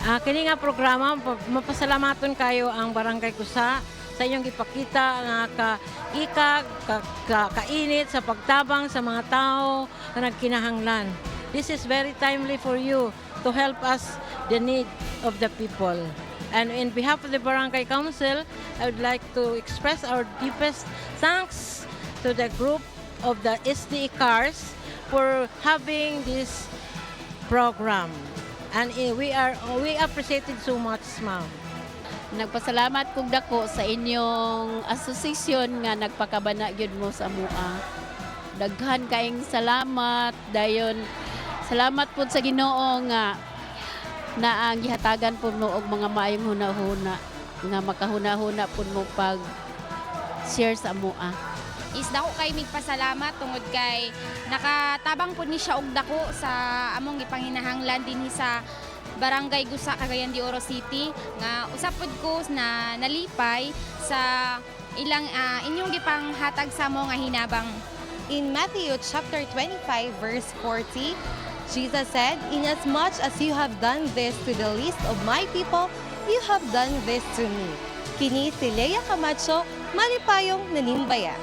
Kini nga programa, mapasalamaton kayo ang Barangay Gusa sa inyong ipakita nga kainit sa pagtabang sa mga tao na nagkinahanglan. This is very timely for you to help us the need of the people. And in behalf of the Barangay Council, I would like to express our deepest thanks to the group of the SDE CARS for having this program. And we appreciate it so much, ma'am. Nagpasalamat kog dako sa inyong asosasyon nga nagpakabana gyud mo sa mua. Daghan kaayong salamat dayon. Salamat pud sa Ginoo nga na ang gihatagan pud mo og mga maayong hunahuna nga makahuna-huna pud mo pag share sa mua. Is dako kay migpasalamat tungod kay nakatabang po ni siya og dako sa among gipanginahanglan dinhi sa Barangay Gusa, Cagayan de Oro City nga usap pod ko na nalipay sa ilang inyong gipanghatag sa mo nga hinabang. In Matthew chapter 25 verse 40, Jesus said, "Inasmuch as you have done this to the least of my people, you have done this to me." Kini si Leia Camacho, malipayong nanimbaya.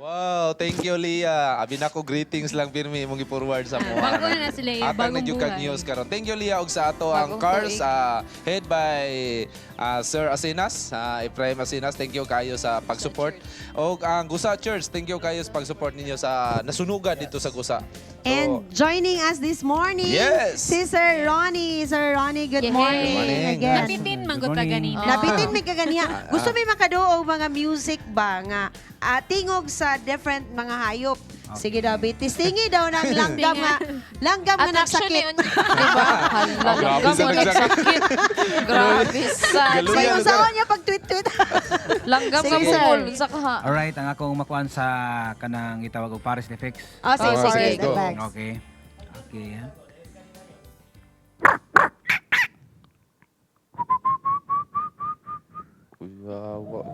Wow, thank you Leah. Abi nako greetings lang pirmi imong i-forward sa mo. Bago na si Leia, bagong buhay. News karon. Thank you Leah og sa ato ang CARS head by Sir Asinas, Efraim Asinas. Thank you kayo sa pag-support. Og ang Gusa Church, thank you kayo sa pag-support ninyo sa nasunugan dito sa Gusa. And joining us this morning, Yes! si Sir Ronnie. Sir Ronnie, good morning. Again. Napitin man gud ta ganina. Napitin mi kaganiya. Gusto mi makaduog mga music ba nga tingog sa different mga hayop. Sige daw, bitistingi daw ng langgam nga nagsakit. Diba? Langgam nga nagsakit. Grabe sa. Sayon niya pag tweet-tweet. Langgam nga bumol sa kaha. Alright, ang akong makuan sa kanang itawag og Paris Effects. Oh, sige, Paris go. Effects. Okay. Okay, ha. Kuyawa.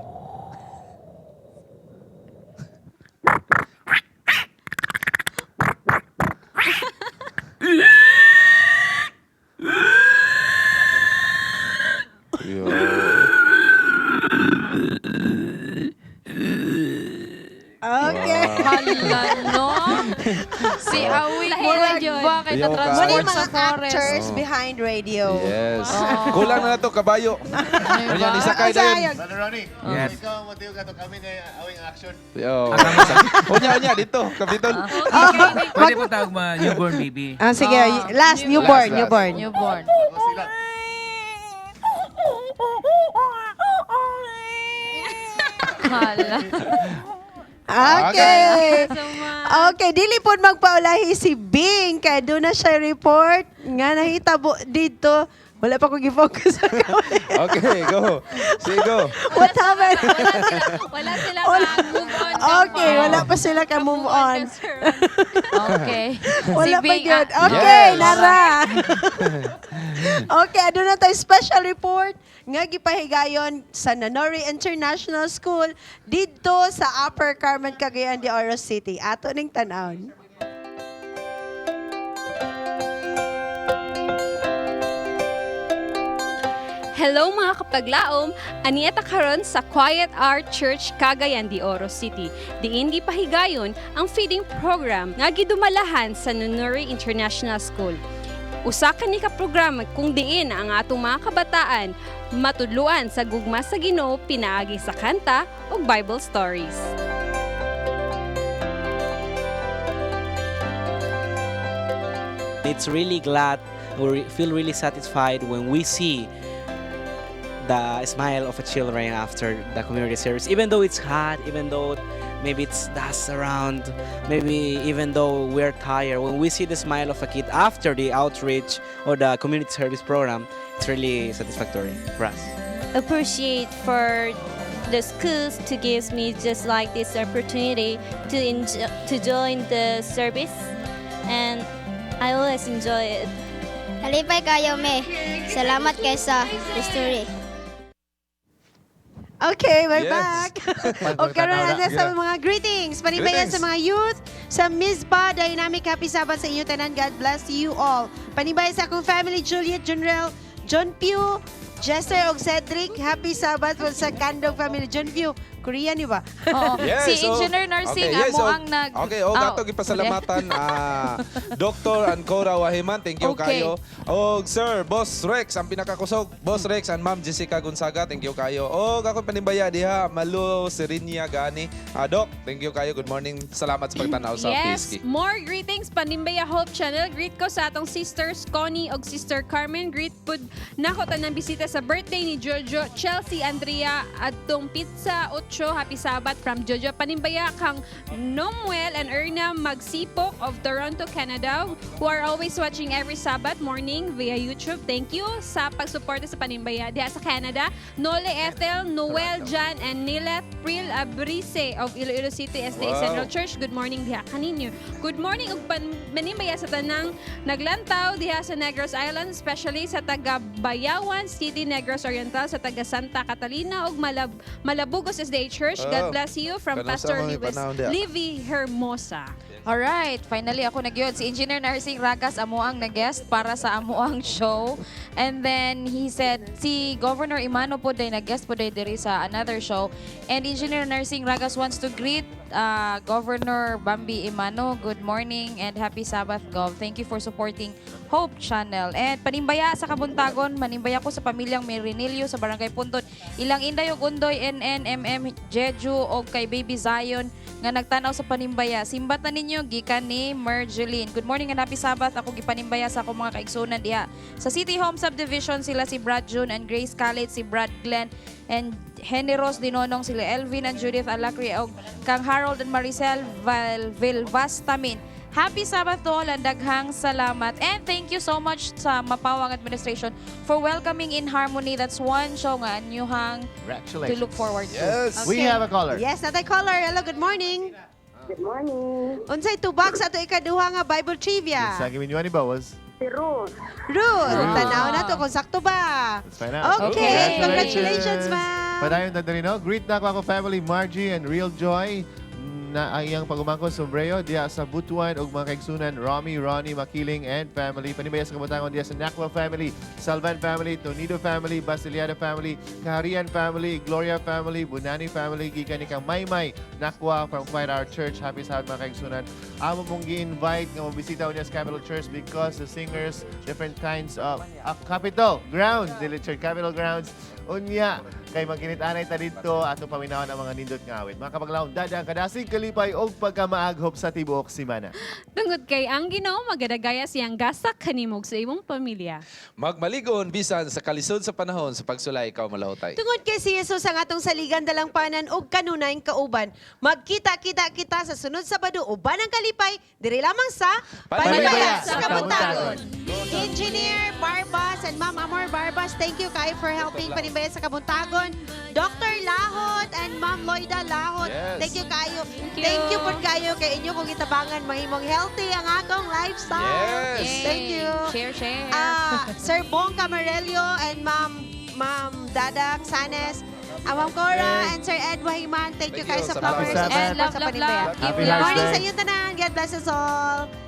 Okay. Hala, no? Si Awi Murag ba kay Ayaw ka. Muna transport yung sa mga forest? actors behind radio. Yes. Oh. Kulang na to kabayo. Ganyan, isakay na yun. Brother Ronnie, Yes. ikaw, matiyo ka to kami na awing action. Yo. Unya, dito, Kapitol. Pwede po tawag mga newborn baby. Ah, sige, last, newborn, Last. newborn. Newborn. Ako sila. Hala. Okay. So much. Okay, dili po magpaulahi si Bing kay doon na siya report nga nahitabo dito. Wala pa ko gi-focus sa kamay. Okay, go. Sige, go. What happened? Wala sila Wala. move on. Okay, wala pa sila ka move on. Okay. Wala Si pa Bing, yun. Okay, Yes. nara. Okay, ano na tayo special report nga gipahigayon sa Nanori International School dito sa Upper Carmen, Cagayan de Oro City. Ato ning tanawon. Hello mga kapaglaom, anieta karon sa Quiet Art Church, Cagayan de Oro City. Diin gipahigayon ang feeding program nga gidumalahan sa Nunuri International School. Usa ka ni ka programa kung diin ang atong mga kabataan matudluan sa gugma sa Ginoo pinaagi sa kanta ug Bible stories. It's really glad or feel really satisfied when we see the smile of a children after the community service. Even though it's hot, even though maybe it's dust around, maybe even though we're tired, when we see the smile of a kid after the outreach or the community service program, it's really satisfactory for us. Appreciate for the schools to give me just like this opportunity to join the service, and I always enjoy it. Halipay kayo, me. Salamat kay sa history. Okay, we're Yes. back. O karon na sa mga greetings. Panibayan sa mga youth, sa Mizpa Dynamic Happy Sabbath sa inyo tanan. God bless you all. Panibayan sa akong family, Juliet, Junrel, John Pugh, Jester og Cedric. Happy Sabbath po sa Kandog family. John Pugh, Korean di ba? Oo. Yes, Si Engineer Nursing amo ang nag... Okay, gato gipasalamatan Dr. Ancora Wahiman, thank you Okay. kayo. Og Sir Boss Rex ang pinakakusog, Boss Rex and Ma'am Jessica Gonzaga, thank you kayo. Og ako panimbaya diha Malu Serinia Gani. Doc, thank you kayo. Good morning. Salamat sa pagtanaw sa Yes, PSK. more greetings Panimbaya Hope Channel. Greet ko sa atong sisters Connie og Sister Carmen. Greet pud nako tanang bisita sa birthday ni Jojo, Chelsea, Andrea, adtong pizza 8. Happy Sabbath from Jojo. Panimbaya kang Nomuel and Erna Magsipok of Toronto, Canada, who are always watching every Sabbath morning via YouTube. Thank you sa pagsuporta sa Panimbaya diha sa Canada. Nole Ethel, Noel, Jan, and Nilet Pril Abrise of Iloilo City SDA Wow. Central Church. Good morning diha kaninyo. Good morning ug Panimbaya sa tanang naglantaw diha sa Negros Island, especially sa taga Bayawan City, Negros Oriental, sa taga Santa Catalina ug Malabugos SDA Church. God Oh. bless you from Kanang Pastor sa mga Lewis panahon diha. Livy Hermosa. Alright, finally ako nagyod. Si Engineer Nursing Ragas amo ang nag-guest para sa amo ang show. And then he said si Governor Imano po day nag-guest po day diri sa another show. And Engineer Nursing Ragas wants to greet Governor Bambi Imano. Good morning and happy Sabbath, Gov. Thank you for supporting Hope Channel. And panimbaya sa Kabuntagon, manimbaya ko sa pamilyang Merinilio sa Barangay Puntod. Ilang inday og undoy NNMM Jeju o kay Baby Zion nga nagtanaw sa panimbaya. Simbatan ninyo gikan ni Mergeline. Good morning and happy Sabbath. Ako gipanimbaya sa akong mga kaigsunan diha. Sa City Home Subdivision sila si Brad June and Grace Khalid, si Brad Glenn and Generos Dinonong, sila Elvin and Judith Alacri og kang Harold and Maricel Vilvastamin. Happy Sabbath to all and daghang salamat. And thank you so much sa Mapawang Administration for welcoming In Harmony. That's one show nga anyuhang to look forward to. Yes. We have a caller. Yes, natay caller. Hello, good morning. Good morning. Unsay tubag sa ato ikaduha nga Bible trivia? Sa giminyo ni Bawas. Si Ruth. Ruth, tanaw na to kung sakto ba. Let's find out. Okay, congratulations, ma'am. Padayon na rin, no? Greet na ako family, Margie and Real Joy. na ang iyang pagumangkon sombrero diya sa Butuan ug mga kaigsunan Ronnie Makiling and family. Panibaya sa kabutangon diya sa Nakwa family, Salvan family, Tonido family, Basiliada family, Kaharian family, Gloria family, Bunani family, gikan ni kang Maymay Nakwa from Quiet Hour Church. Happy Sabbath mga kaigsunan. Amo mong gi-invite nga mabisita unya sa Capitol Church because the singers different kinds of Capitol Grounds, dili Church Capitol Grounds. Unya, kay magkinit-anay ta dito ato paminawan ang mga nindot nga awit. Mga kapaglawon, dadang kadasig kalipay o pagkamaaghop sa tibuok simana. Tungod kay ang Ginoo magadagaya siyang gasak kanimog sa imong pamilya. Magmaligon bisan sa kalisod sa panahon sa pagsulay ikaw malahutay. Tungod kay si Jesus ang atong saligan dalang panan ug kanunayng kauban. Magkita-kita kita sa sunod Sabado uban ang kalipay diri lamang sa Panibaya sa Kabuntagon. Engineer Barbas and Ma'am Amor Barbas, thank you kayo for helping Panibaya sa Kabuntagon. Dr. Lahot and Ma'am Loida Lahot, Yes. thank you kayo. Thank you po kayo kay inyo kung itabangan mahimong healthy ang akong lifestyle. Yes. Thank you. Share. Sir Bong Camarello and Ma'am Dadak Sanes, Ma'am Cora and Sir Ed Wahiman, thank you Thank guys you. sa flowers Salamat. and Love, sa love, panibaya. love. Happy Good morning Hearts sa Day. inyo tanan. God bless us all.